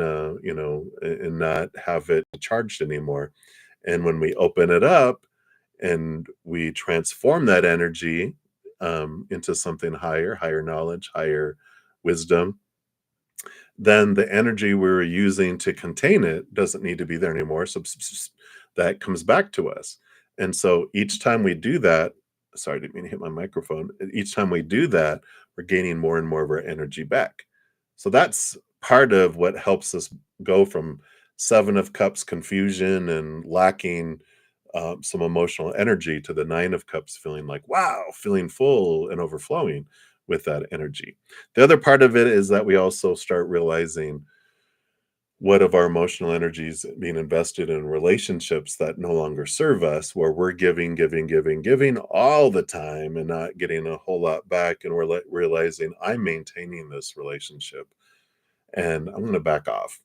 not have it charged anymore. And when we open it up and we transform that energy into something higher knowledge, higher wisdom, then the energy we were using to contain it doesn't need to be there anymore. So that comes back to us. And so each time we do that, sorry, I didn't mean to hit my microphone. Each time we do that, we're gaining more and more of our energy back. So that's part of what helps us go from 7 of Cups confusion and lacking some emotional energy to the 9 of Cups feeling like, wow, feeling full and overflowing with that energy. The other part of it is that we also start realizing what of our emotional energies being invested in relationships that no longer serve us, where we're giving all the time and not getting a whole lot back. And we're realizing I'm maintaining this relationship and I'm going to back off.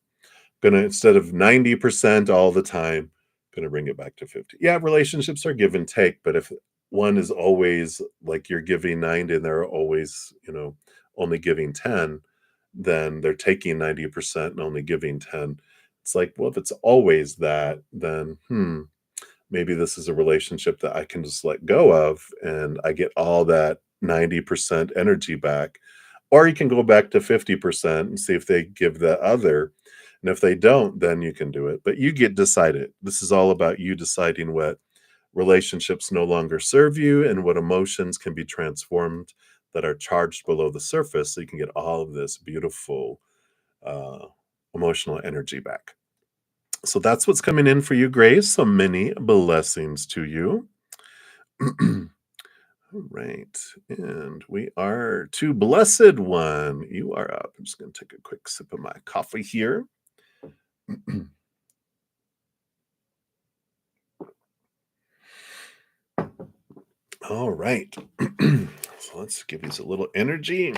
Instead of 90% all the time, going to bring it back to 50. Yeah, relationships are give and take, but if one is always like you're giving 90 and they're always, only giving 10, then they're taking 90% and only giving 10. It's like, well, if it's always that, then maybe this is a relationship that I can just let go of and I get all that 90% energy back. Or you can go back to 50% and see if they give the other. And if they don't, then you can do it. But you get decided. This is all about you deciding what relationships no longer serve you and what emotions can be transformed that are charged below the surface so you can get all of this beautiful uh, emotional energy back. So that's what's coming in for you, Grace. So many blessings to you. All right. And we are to Blessed One. You are up. I'm just going to take a quick sip of my coffee here. All right. So let's give these a little energy.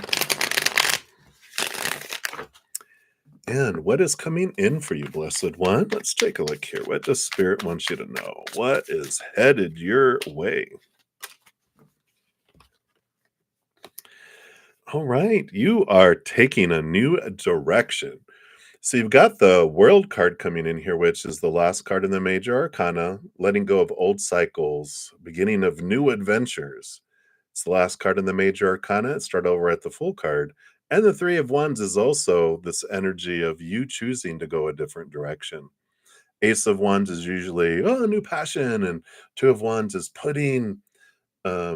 And what is coming in for you, Blessed One? Let's take a look here. What does Spirit want you to know? What is headed your way? All right, you are taking a new direction. So you've got the World card coming in here, which is the last card in the Major Arcana, letting go of old cycles, beginning of new adventures. It's the last card in the Major Arcana. Start over at the full card. And the Three of Wands is also this energy of you choosing to go a different direction. Ace of Wands is usually, oh, new passion. And Two of Wands is putting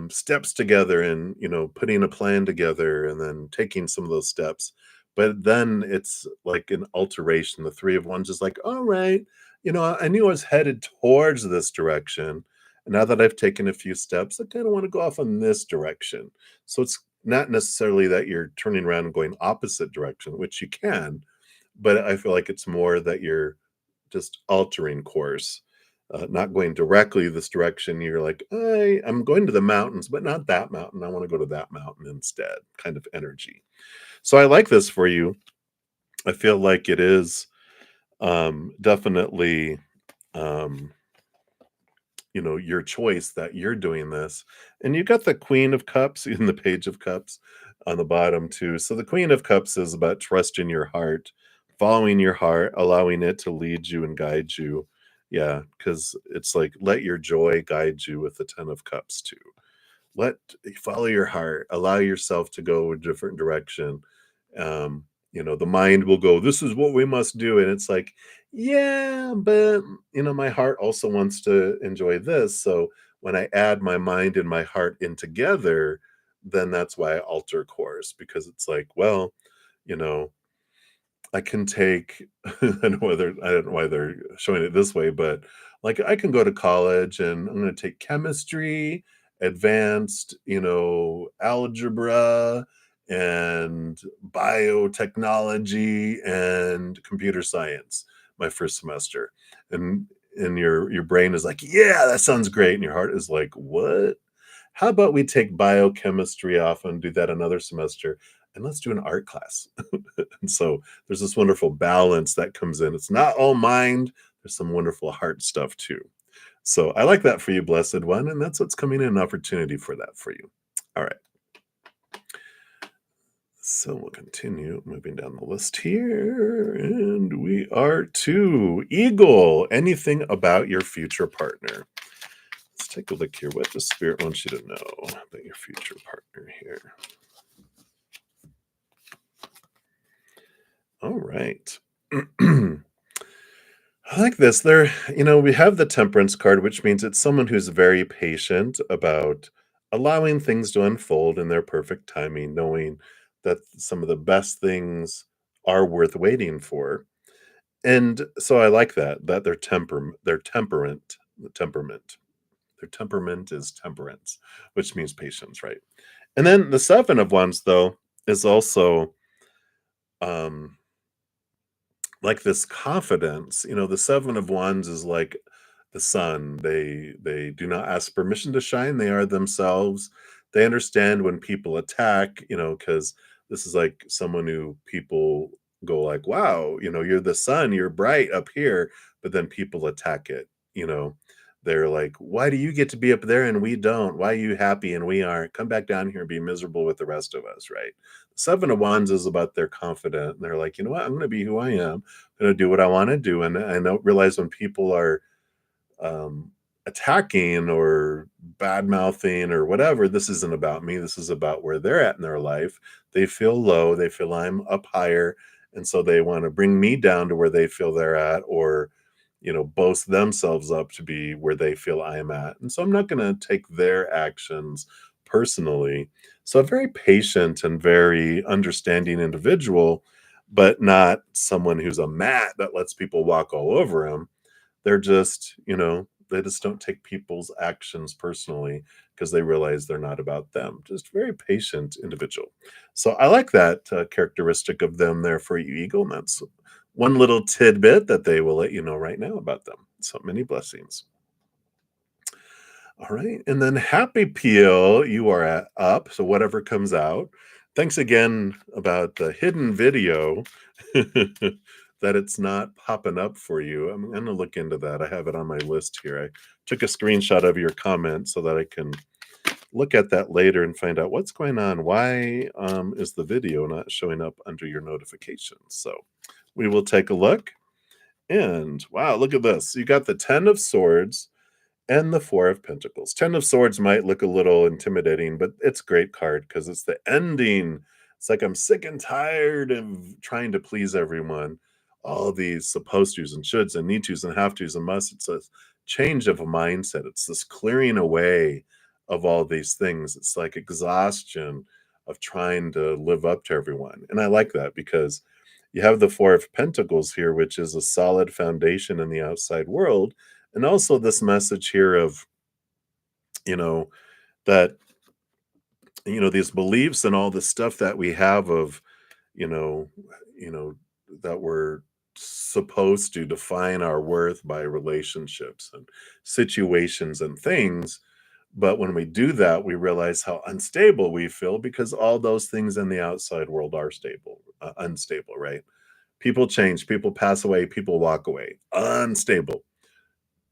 steps together and putting a plan together and then taking some of those steps. But then it's like an alteration. The Three of Wands is like, all right, I knew I was headed towards this direction, and now that I've taken a few steps, I kind of want to go off on this direction. So it's not necessarily that you're turning around and going opposite direction, which you can, but I feel like it's more that you're just altering course, not going directly this direction. You're like, I'm going to the mountains, but not that mountain. I want to go to that mountain instead, kind of energy. So I like this for you. I feel like it is definitely, um, your choice that you're doing this. And you got the Queen of Cups in the Page of Cups on the bottom too. So the Queen of Cups is about trusting your heart, following your heart, allowing it to lead you and guide you. Yeah, because it's like let your joy guide you with the Ten of Cups too. Let Follow your heart, allow yourself to go a different direction. The mind will go, this is what we must do, and it's like, yeah, but my heart also wants to enjoy this. So when I add my mind and my heart in together, then that's why I alter course, because it's like, well, you know I can take I don't know why they're showing it this way, but, like, I can go to college and I'm gonna take chemistry, advanced, algebra, and biotechnology, and computer science my first semester, and your brain is like, "Yeah, that sounds great," and your heart is like, "What? How about we take biochemistry off and do that another semester, and let's do an art class?" And so there's this wonderful balance that comes in. It's not all mind, there's some wonderful heart stuff too. So I like that for you, blessed one, and that's what's coming in, an opportunity for that for you. All right. So we'll continue moving down the list here. And we are to Eagle. Anything about your future partner? Let's take a look here. What the spirit wants you to know about your future partner here. All right. I like this. We have the Temperance card, which means it's someone who's very patient about allowing things to unfold in their perfect timing, knowing that some of the best things are worth waiting for. And so I like that their temperament is temperance, which means patience, right? And then the Seven of Wands, though, is also um like this confidence. The Seven of Wands is like the sun. They do not ask permission to shine. They are themselves. They understand when people attack, because this is like someone who people go like, wow, you're the sun, you're bright up here, but then people attack it, you know. They're like, why do you get to be up there and we don't? Why are you happy and we aren't? Come back down here and be miserable with the rest of us, right? Seven of Wands is about they're confident. And they're like, you know what? I'm going to be who I am. I'm going to do what I want to do. And I don't realize when people are attacking or bad mouthing or whatever, this isn't about me. This is about where they're at in their life. They feel low. They feel I'm up higher. And so they want to bring me down to where they feel they're at, or, boast themselves up to be where they feel I am at. And so I'm not going to take their actions personally. So a very patient and very understanding individual, but not someone who's a mat that lets people walk all over him. They're just, they just don't take people's actions personally because they realize they're not about them. Just very patient individual. So I like that characteristic of them there for you, Eagle. And that's one little tidbit that they will let you know right now about them. So many blessings. All right. And then Happy Peel, you are up. So whatever comes out. Thanks again about the hidden video that it's not popping up for you. I'm going to look into that. I have it on my list here. I took a screenshot of your comment so that I can look at that later and find out what's going on. Why is the video not showing up under your notifications? So we will take a look. And wow, look at this. You got the 10 of Swords and the Four of Pentacles. 10 of Swords might look a little intimidating, but it's a great card because it's the ending. It's like I'm sick and tired of trying to please everyone. All these supposed tos and shoulds and need tos and have tos and musts. It's a change of a mindset. It's this clearing away of all these things. It's like exhaustion of trying to live up to everyone. And I like that because you have the Four of Pentacles here, which is a solid foundation in the outside world. And also this message here of, you know, that, these beliefs and all the stuff that we have of, you know, you know, that we're supposed to define our worth by relationships and situations and things. But when we do that, we realize how unstable we feel because all those things in the outside world are unstable, right? People change, people pass away, people walk away. Unstable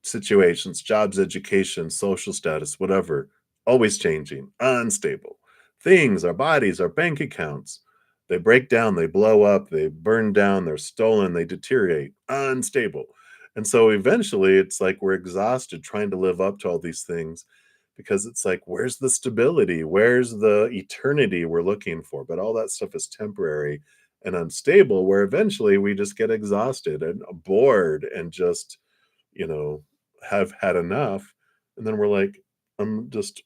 situations, jobs, education, social status, whatever, always changing, unstable. Things, our bodies, our bank accounts, they break down, they blow up, they burn down, they're stolen, they deteriorate, unstable. And so eventually it's like we're exhausted trying to live up to all these things because it's like, where's the stability? Where's the eternity we're looking for? But all that stuff is temporary and unstable, where eventually we just get exhausted and bored and just, you know, have had enough. And then we're like, I'm just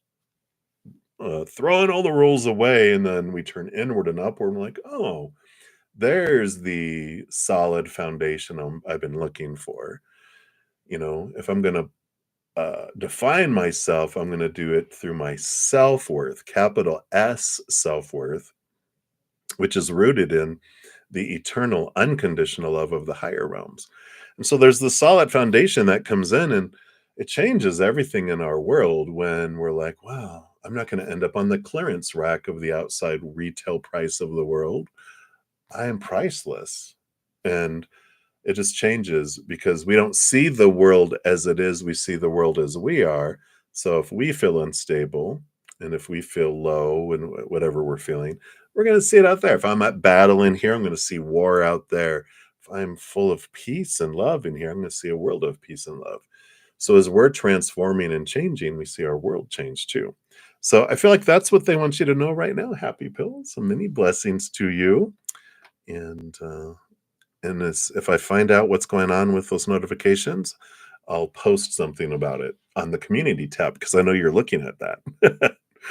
throwing all the rules away. And then we turn inward and upward. And we're like, oh, there's the solid foundation I've been looking for. If I'm going to define myself, I'm going to do it through my self worth, capital S self worth, which is rooted in the eternal, unconditional love of the higher realms. And so there's the solid foundation that comes in, and it changes everything in our world when we're like, wow, I'm not going to end up on the clearance rack of the outside retail price of the world. I am priceless. And it just changes because we don't see the world as it is. We see the world as we are. So if we feel unstable and if we feel low and whatever we're feeling, we're going to see it out there. If I'm at battle in here, I'm going to see war out there. If I'm full of peace and love in here, I'm going to see a world of peace and love. So as we're transforming and changing, we see our world change too. So I feel like that's what they want you to know right now. Happy pills, so many blessings to you. And if I find out what's going on with those notifications, I'll post something about it on the community tab because I know you're looking at that.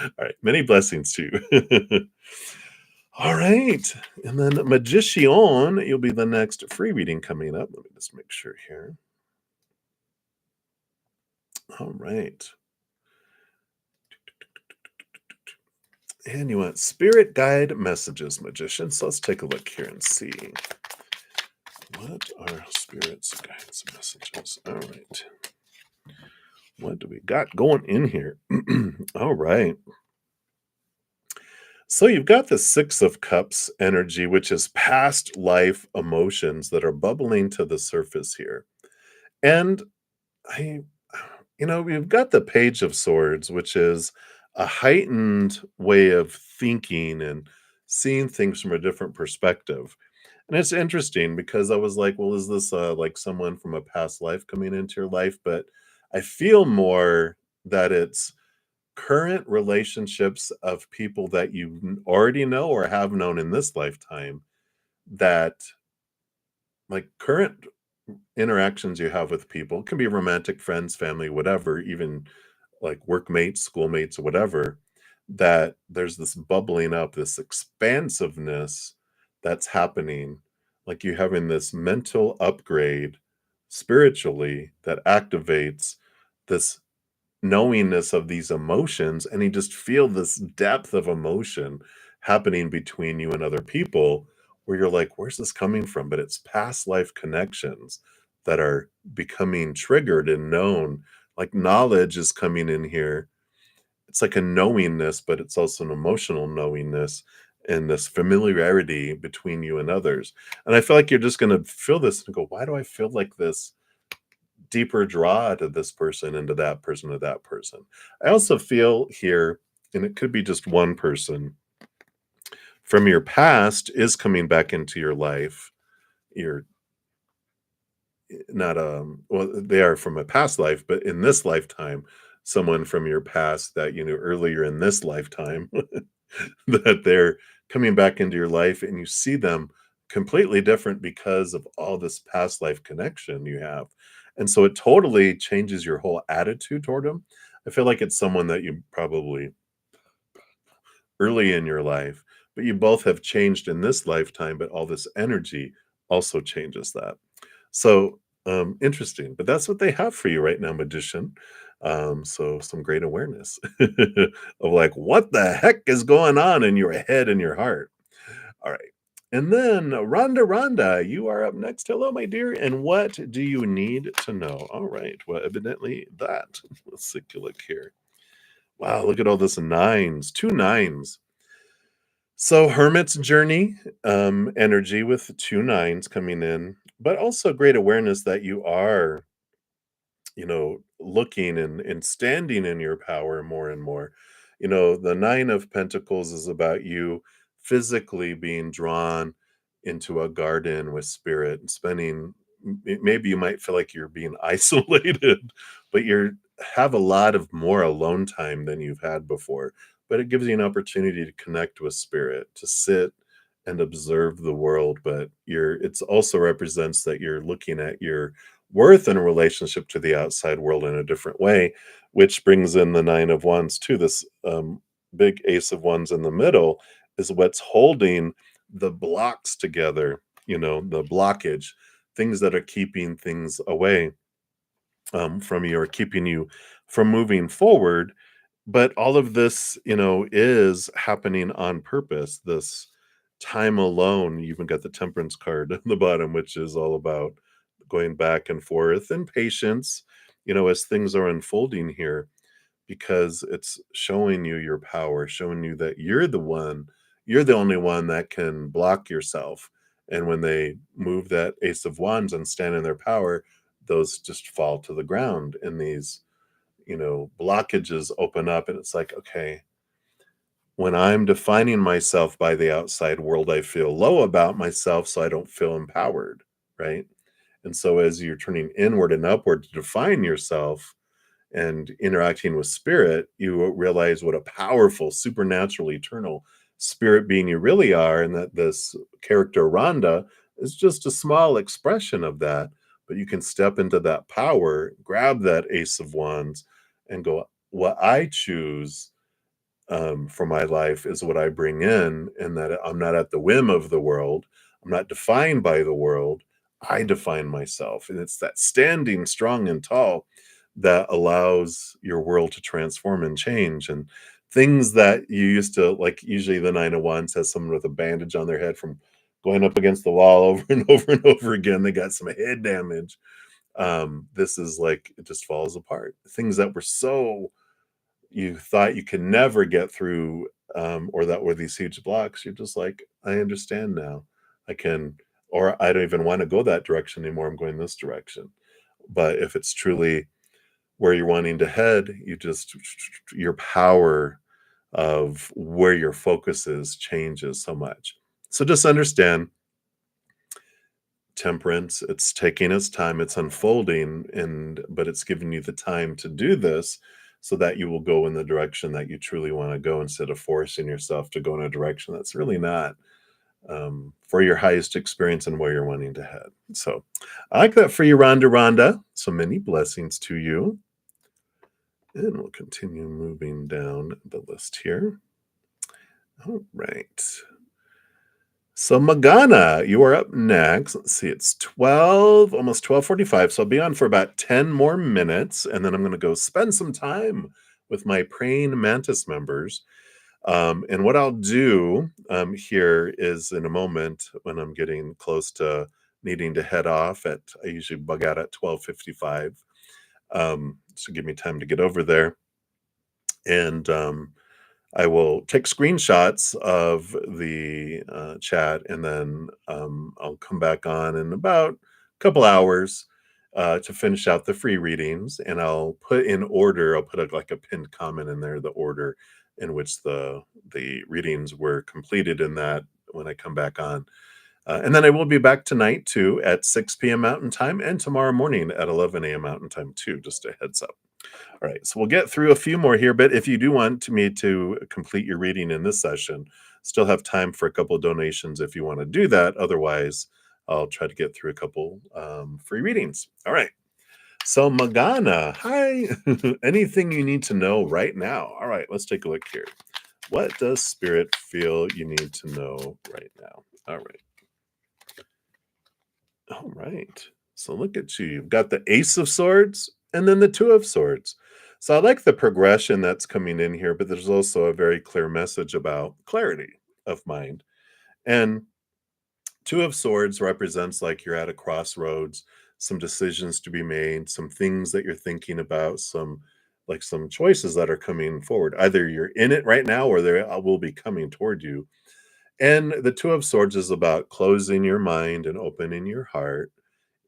All right. Many blessings to you. All right. And then Magician, you'll be the next free reading coming up. Let me just make sure here. All right. And you want spirit guide messages, Magician. So let's take a look here and see. What are spirits guides messages? All right. What do we got going in here? All right. So you've got the Six of Cups energy, which is past life emotions that are bubbling to the surface here. And we've got the Page of Swords, which is a heightened way of thinking and seeing things from a different perspective. And it's interesting because I was like, well, is this like someone from a past life coming into your life? But I feel more that it's current relationships of people that you already know or have known in this lifetime, that like current interactions you have with people can be romantic, friends, family, whatever, even like workmates, schoolmates, whatever, that there's this bubbling up, this expansiveness that's happening. Like you having this mental upgrade spiritually that activates this knowingness of these emotions, and you just feel this depth of emotion happening between you and other people where you're like, where's this coming from? But it's past life connections that are becoming triggered and known. Like knowledge is coming in here. It's like a knowingness, but it's also an emotional knowingness and this familiarity between you and others. And I feel like you're just going to feel this and go, why do I feel like this deeper draw to this person and to that person, to that person? I also feel here and it could be just one person from your past is coming back into your life. You're not well, they are from a past life, but in this lifetime, someone from your past that you knew earlier in this lifetime that they're coming back into your life and you see them completely different because of all this past life connection you have. And so it totally changes your whole attitude toward them. I feel like it's someone that you probably early in your life, but you both have changed in this lifetime, but all this energy also changes that. So, interesting, but that's what they have for you right now, magician. So some great awareness of like, what the heck is going on in your head and your heart? All right. And then Rhonda, you are up next. Hello, my dear. And what do you need to know? All right. Well, evidently that. Let's take a look here. Wow, look at all this nines, two nines. So Hermit's journey, energy with two nines coming in, but also great awareness that you are, looking and standing in your power more and more. The Nine of Pentacles is about you physically being drawn into a garden with spirit and spending maybe you might feel like you're being isolated, but you're have a lot of more alone time than you've had before. But it gives you an opportunity to connect with spirit, to sit and observe the world. But it's also represents that you're looking at your worth in relationship to the outside world in a different way, which brings in the Nine of Wands too. This big Ace of Wands in the middle is what's holding the blocks together, the blockage, things that are keeping things away from you or keeping you from moving forward. But all of this, is happening on purpose. This time alone, you even got the Temperance card at the bottom, which is all about going back and forth and patience, as things are unfolding here, because it's showing you your power, showing you that you're the only one that can block yourself. And when they move that Ace of Wands and stand in their power, those just fall to the ground. And these, blockages open up. And it's like, okay, when I'm defining myself by the outside world, I feel low about myself, so I don't feel empowered, right? And so as you're turning inward and upward to define yourself, and interacting with spirit, you realize what a powerful, supernatural, eternal spirit being you really are, and that this character Rhonda is just a small expression of that. But you can step into that power, grab that Ace of Wands, and go, what I choose for my life is what I bring in, and that I'm not at the whim of the world. I'm not defined by the world. I define myself. And it's that standing strong and tall that allows your world to transform and change. And things that you used to like, usually the Nine of Wands has someone with a bandage on their head from going up against the wall over and over and over again. They got some head damage. This is like it just falls apart. Things that were so you thought you could never get through, or that were these huge blocks, you're just like, I understand now. I can, or I don't even want to go that direction anymore. I'm going this direction. But if it's truly where you're wanting to head, your power of where your focus is changes so much. So just understand temperance, it's taking its time, it's unfolding, but it's giving you the time to do this so that you will go in the direction that you truly want to go instead of forcing yourself to go in a direction that's really not for your highest experience and where you're wanting to head. So I like that for you, Rhonda. So many blessings to you. And we'll continue moving down the list here. All right. So Magana, you are up next. Let's see, it's 12, almost 12:45. So I'll be on for about 10 more minutes, and then I'm going to go spend some time with my praying Mantis members. And what I'll do here is in a moment when I'm getting close to needing to head off I usually bug out at 12:55. So give me time to get over there. And I will take screenshots of the chat, and then I'll come back on in about a couple hours to finish out the free readings. And I'll put in order. I'll put like a pinned comment in there, the order in which the readings were completed in that when I come back on. And then I will be back tonight too at 6 p.m. Mountain Time and tomorrow morning at 11 a.m. Mountain Time too, just a heads up. All right, so we'll get through a few more here, but if you do want me to complete your reading in this session, still have time for a couple of donations if you want to do that. Otherwise, I'll try to get through a couple free readings. All right. So Magana, hi. Anything you need to know right now? All right, let's take a look here. What does Spirit feel you need to know right now? All right. All right. So look at you. You've got the Ace of Swords and then the Two of Swords. So I like the progression that's coming in here, but there's also a very clear message about clarity of mind. And Two of Swords represents like you're at a crossroads, some decisions to be made, some things that you're thinking about, some choices that are coming forward. Either you're in it right now or they will be coming toward you. And the Two of Swords is about closing your mind and opening your heart.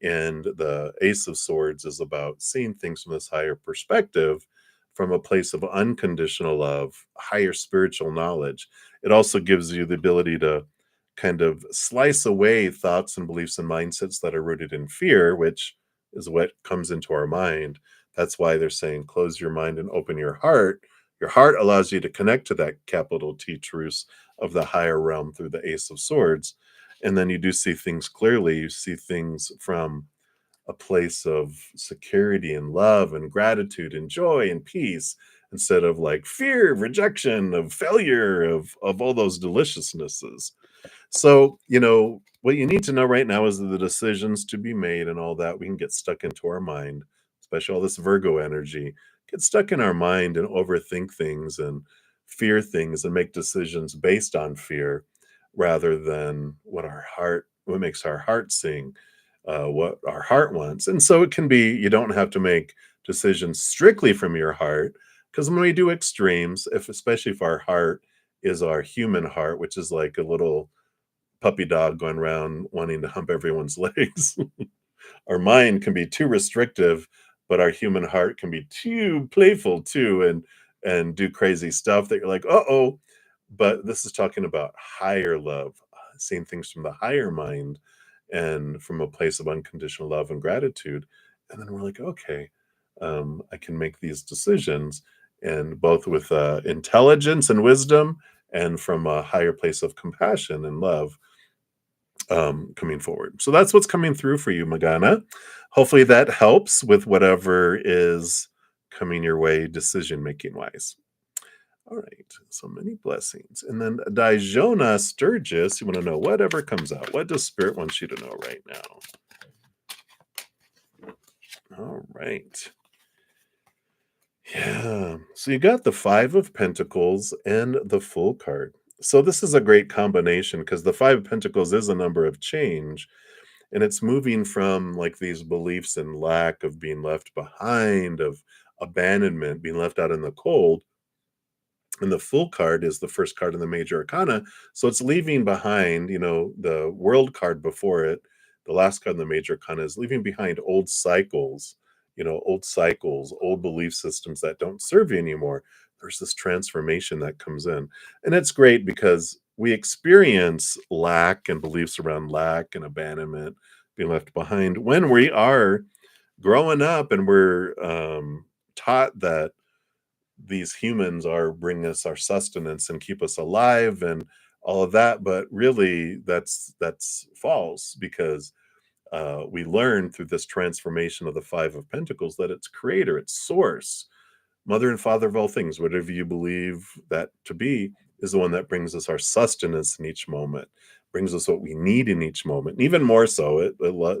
And the Ace of Swords is about seeing things from this higher perspective, from a place of unconditional love, higher spiritual knowledge. It also gives you the ability to kind of slice away thoughts and beliefs and mindsets that are rooted in fear, which is what comes into our mind. That's why they're saying close your mind and open your heart. Your heart allows you to connect to that capital T truth of the higher realm through the Ace of Swords. And then you do see things clearly. You see things from a place of security and love and gratitude and joy and peace instead of like fear, rejection, of failure, of all those deliciousnesses. So, what you need to know right now is the decisions to be made and all that. We can get stuck into our mind, especially all this Virgo energy, get stuck in our mind and overthink things and fear things and make decisions based on fear rather than what makes our heart sing, what our heart wants. And so it can be, you don't have to make decisions strictly from your heart, because when we do extremes, especially if our heart is our human heart, which is like a little puppy dog going around wanting to hump everyone's legs. Our mind can be too restrictive, but our human heart can be too playful too, and do crazy stuff that you're like, uh-oh. But this is talking about higher love, seeing things from the higher mind and from a place of unconditional love and gratitude. And then we're like, okay, I can make these decisions, and both with intelligence and wisdom and from a higher place of compassion and love coming forward. So that's what's coming through for you, Magana. Hopefully that helps with whatever is coming your way decision making wise. All right, so many blessings. And then Dijona Sturgis, you want to know whatever comes out. What does Spirit want you to know right now? All right. Yeah. So you got the Five of Pentacles and the Fool card. So this is a great combination because the Five of Pentacles is a number of change, and it's moving from like these beliefs and lack of being left behind, of abandonment, being left out in the cold. And the Fool card is the first card in the major arcana, so it's leaving behind, the World card before it. The last card in the major arcana is leaving behind old cycles, old belief systems that don't serve you anymore. There's this transformation that comes in, and it's great because we experience lack and beliefs around lack and abandonment, being left behind, when we are growing up and we're taught that these humans are bring us our sustenance and keep us alive and all of that. But really that's false, because we learn through this transformation of the Five of Pentacles that it's creator, it's source, mother and father of all things, whatever you believe that to be, is the one that brings us our sustenance in each moment, brings us what we need in each moment. And even more so,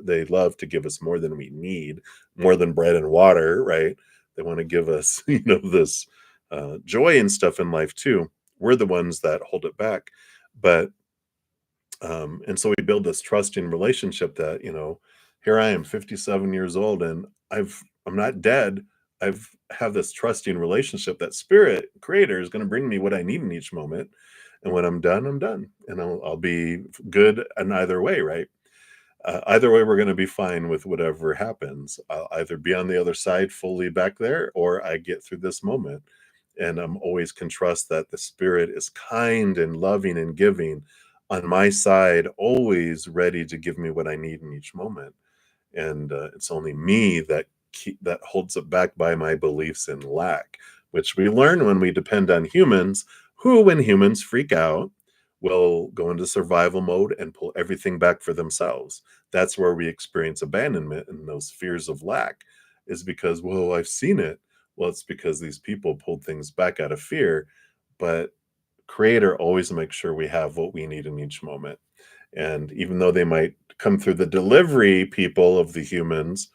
they love to give us more than we need, more than bread and water, right? They want to give us, this joy and stuff in life too. We're the ones that hold it back. But and so we build this trusting relationship that, here I am 57 years old and I'm not dead. I've have this trusting relationship that spirit creator is going to bring me what I need in each moment. And when I'm done, I'm done. And I'll be good in either way, right? Either way, we're going to be fine with whatever happens. I'll either be on the other side fully back there, or I get through this moment. and always can trust that the spirit is kind and loving and giving on my side, always ready to give me what I need in each moment. And it's only me that holds it back by my beliefs in lack, which we learn when we depend on humans, who, when humans freak out, will go into survival mode and pull everything back for themselves. That's where we experience abandonment, and those fears of lack is because, well, I've seen it. Well, it's because these people pulled things back out of fear, but creator always makes sure we have what we need in each moment. And even though they might come through the delivery people of the humans,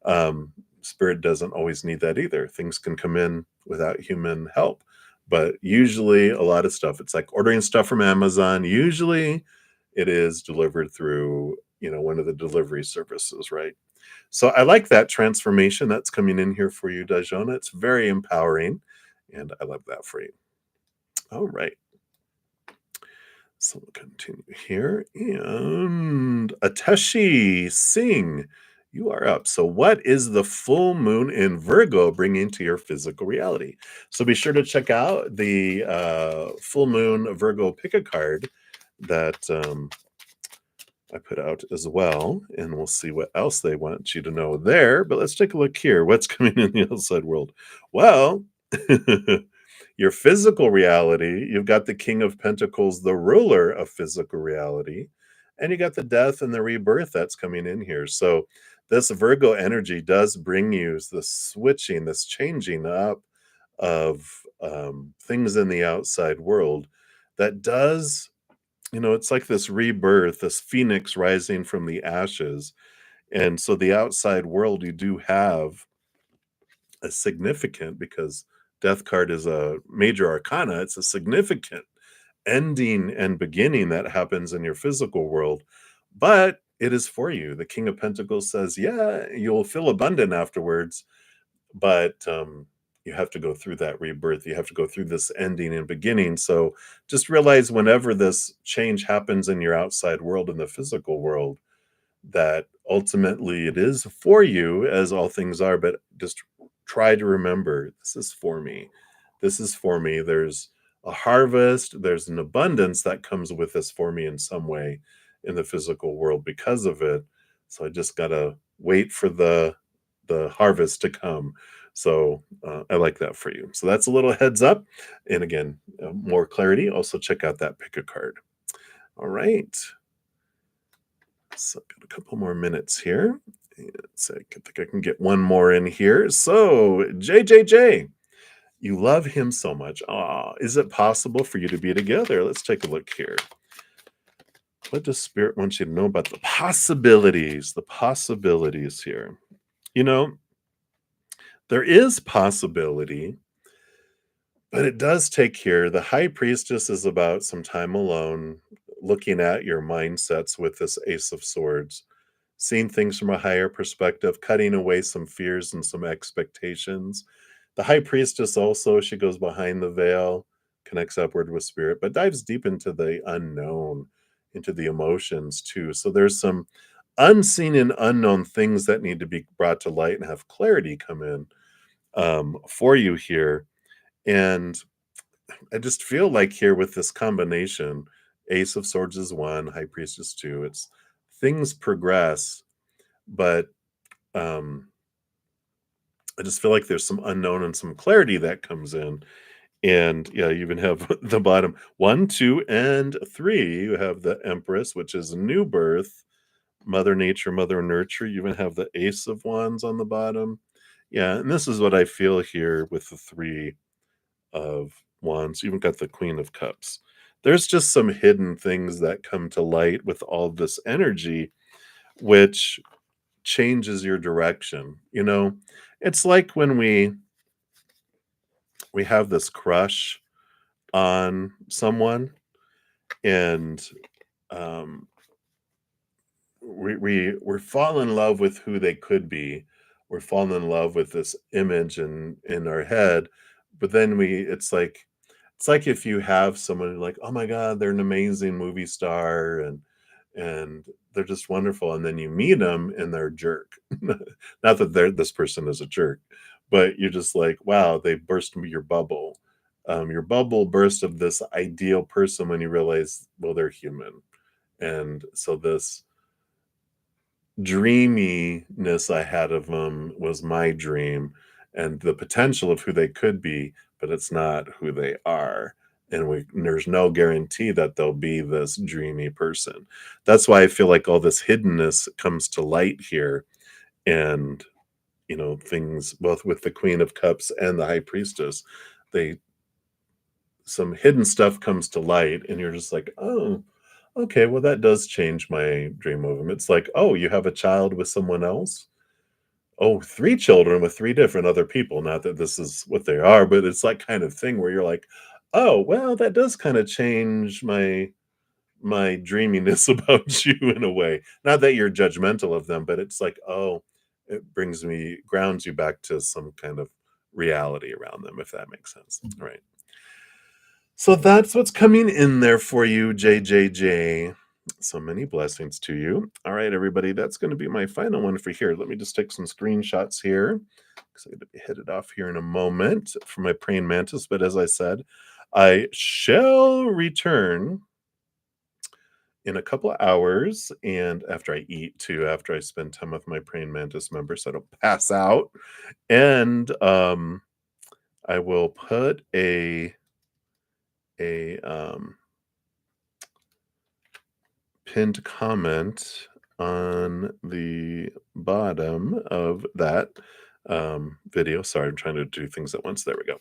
um, spirit doesn't always need that either. Things can come in without human help. But usually, a lot of stuff, it's like ordering stuff from Amazon. Usually, it is delivered through, one of the delivery services, right? So I like that transformation that's coming in here for you, Dajona. It's very empowering, and I love that for you. All right. So we'll continue here. And Ateshi Singh, you are up. So, what is the full moon in Virgo bringing to your physical reality? So, be sure to check out the full moon Virgo pick a card that I put out as well. And we'll see what else they want you to know there. But let's take a look here. What's coming in the outside world? Well, your physical reality, you've got the King of Pentacles, the ruler of physical reality, and you got the death and the rebirth that's coming in here. So this Virgo energy does bring you this switching, this changing up of things in the outside world that does, it's like this rebirth, this phoenix rising from the ashes. And so the outside world, you do have a significant, because death card is a major arcana, it's a significant ending and beginning that happens in your physical world, but it is for you. The King of Pentacles says, yeah, you'll feel abundant afterwards, but you have to go through that rebirth. You have to go through this ending and beginning. So just realize whenever this change happens in your outside world, in the physical world, that ultimately it is for you, as all things are, but just try to remember, this is for me. This is for me. There's a harvest, there's an abundance that comes with this for me in some way in the physical world because of it. So I just got to wait for the harvest to come. So I like that for you. So that's a little heads up. And again, more clarity. Also check out that pick a card. All right. So I've got a couple more minutes here. So I think I can get one more in here. So JJJ, you love him so much. Aw, is it possible for you to be together? Let's take a look here. What does Spirit want you to know about the possibilities? The possibilities here. There is possibility, but it does take care. The High Priestess is about some time alone, looking at your mindsets with this Ace of Swords, seeing things from a higher perspective, cutting away some fears and some expectations. The High Priestess also, she goes behind the veil, connects upward with spirit, but dives deep into the unknown, into the emotions too. So there's some unseen and unknown things that need to be brought to light and have clarity come in for you here. And I just feel like here with this combination, Ace of Swords is 1, High Priestess 2, it's things progress, but I just feel like there's some unknown and some clarity that comes in. And yeah, you even have the bottom 1, 2, and 3. You have the Empress, which is new birth, Mother Nature, Mother Nurture. You even have the Ace of Wands on the bottom. Yeah, and this is what I feel here with the 3 of Wands. You even got the Queen of Cups. There's just some hidden things that come to light with all this energy, which changes your direction. It's like when we have this crush on someone, and um, we fall in love with who they could be. We're falling in love with this image in our head, but then it's like if you have someone like, oh my God, they're an amazing movie star, and they're just wonderful, and then you meet them and they're a jerk. Not that this person is a jerk, but you're just like, wow, they burst your bubble. Your bubble burst of this ideal person when you realize, well, they're human. And so this dreaminess I had of them was my dream and the potential of who they could be, but it's not who they are. And there's no guarantee that they'll be this dreamy person. That's why I feel like all this hiddenness comes to light here. And, things both with the Queen of Cups and the High Priestess, they some hidden stuff comes to light, and you're just like, oh, okay, well, that does change my dream of him. It's like, oh, you have a child with someone else? Oh, 3 children with 3 different other people, not that this is what they are, but it's that kind of thing where you're like, "Oh, well, that does kinda change my dreaminess about you in a way." Not that you're judgmental of them, but it's like, oh, it grounds you back to some kind of reality around them, if that makes sense. Right. So that's what's coming in there for you, JJJ. So many blessings to you. All right, everybody, that's going to be my final one for here. Let me just take some screenshots here because I'm going to be headed off here in a moment for my praying mantis. But as I said, I shall return in a couple of hours, and after I eat too, after I spend time with my praying mantis members, so I don't pass out. And I will put a pinned comment on the bottom of that video. Sorry, I'm trying to do things at once. There we go.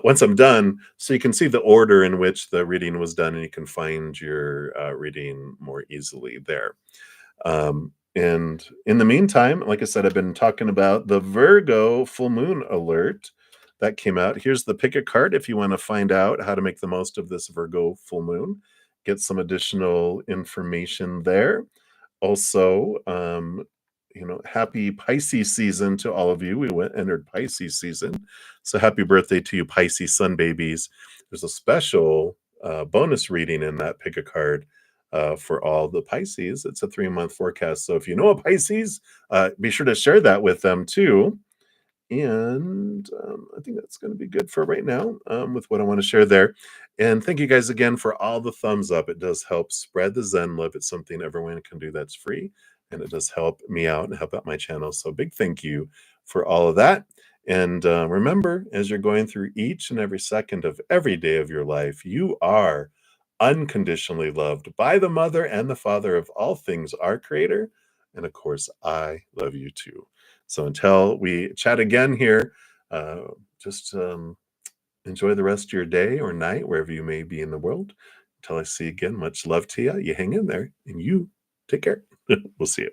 Once I'm done, so you can see the order in which the reading was done, and you can find your reading more easily there. And in the meantime, like I said, I've been talking about the Virgo full moon alert that came out. Here's the pick a card if you want to find out how to make the most of this Virgo full moon. Get some additional information there. Also, happy Pisces season to all of you. We entered Pisces season. So happy birthday to you, Pisces sun babies. There's a special bonus reading in that pick a card for all the Pisces. It's a 3-month forecast. So if you know a Pisces, be sure to share that with them too. And I think that's going to be good for right now with what I want to share there. And thank you guys again for all the thumbs up. It does help spread the Zen love. It's something everyone can do that's free. And it does help me out and help out my channel. So big thank you for all of that. And remember, as you're going through each and every second of every day of your life, you are unconditionally loved by the mother and the father of all things, our creator. And of course, I love you too. So until we chat again here, uh, just enjoy the rest of your day or night, wherever you may be in the world. Until I see you again, much love to you. You hang in there and you take care. We'll see you.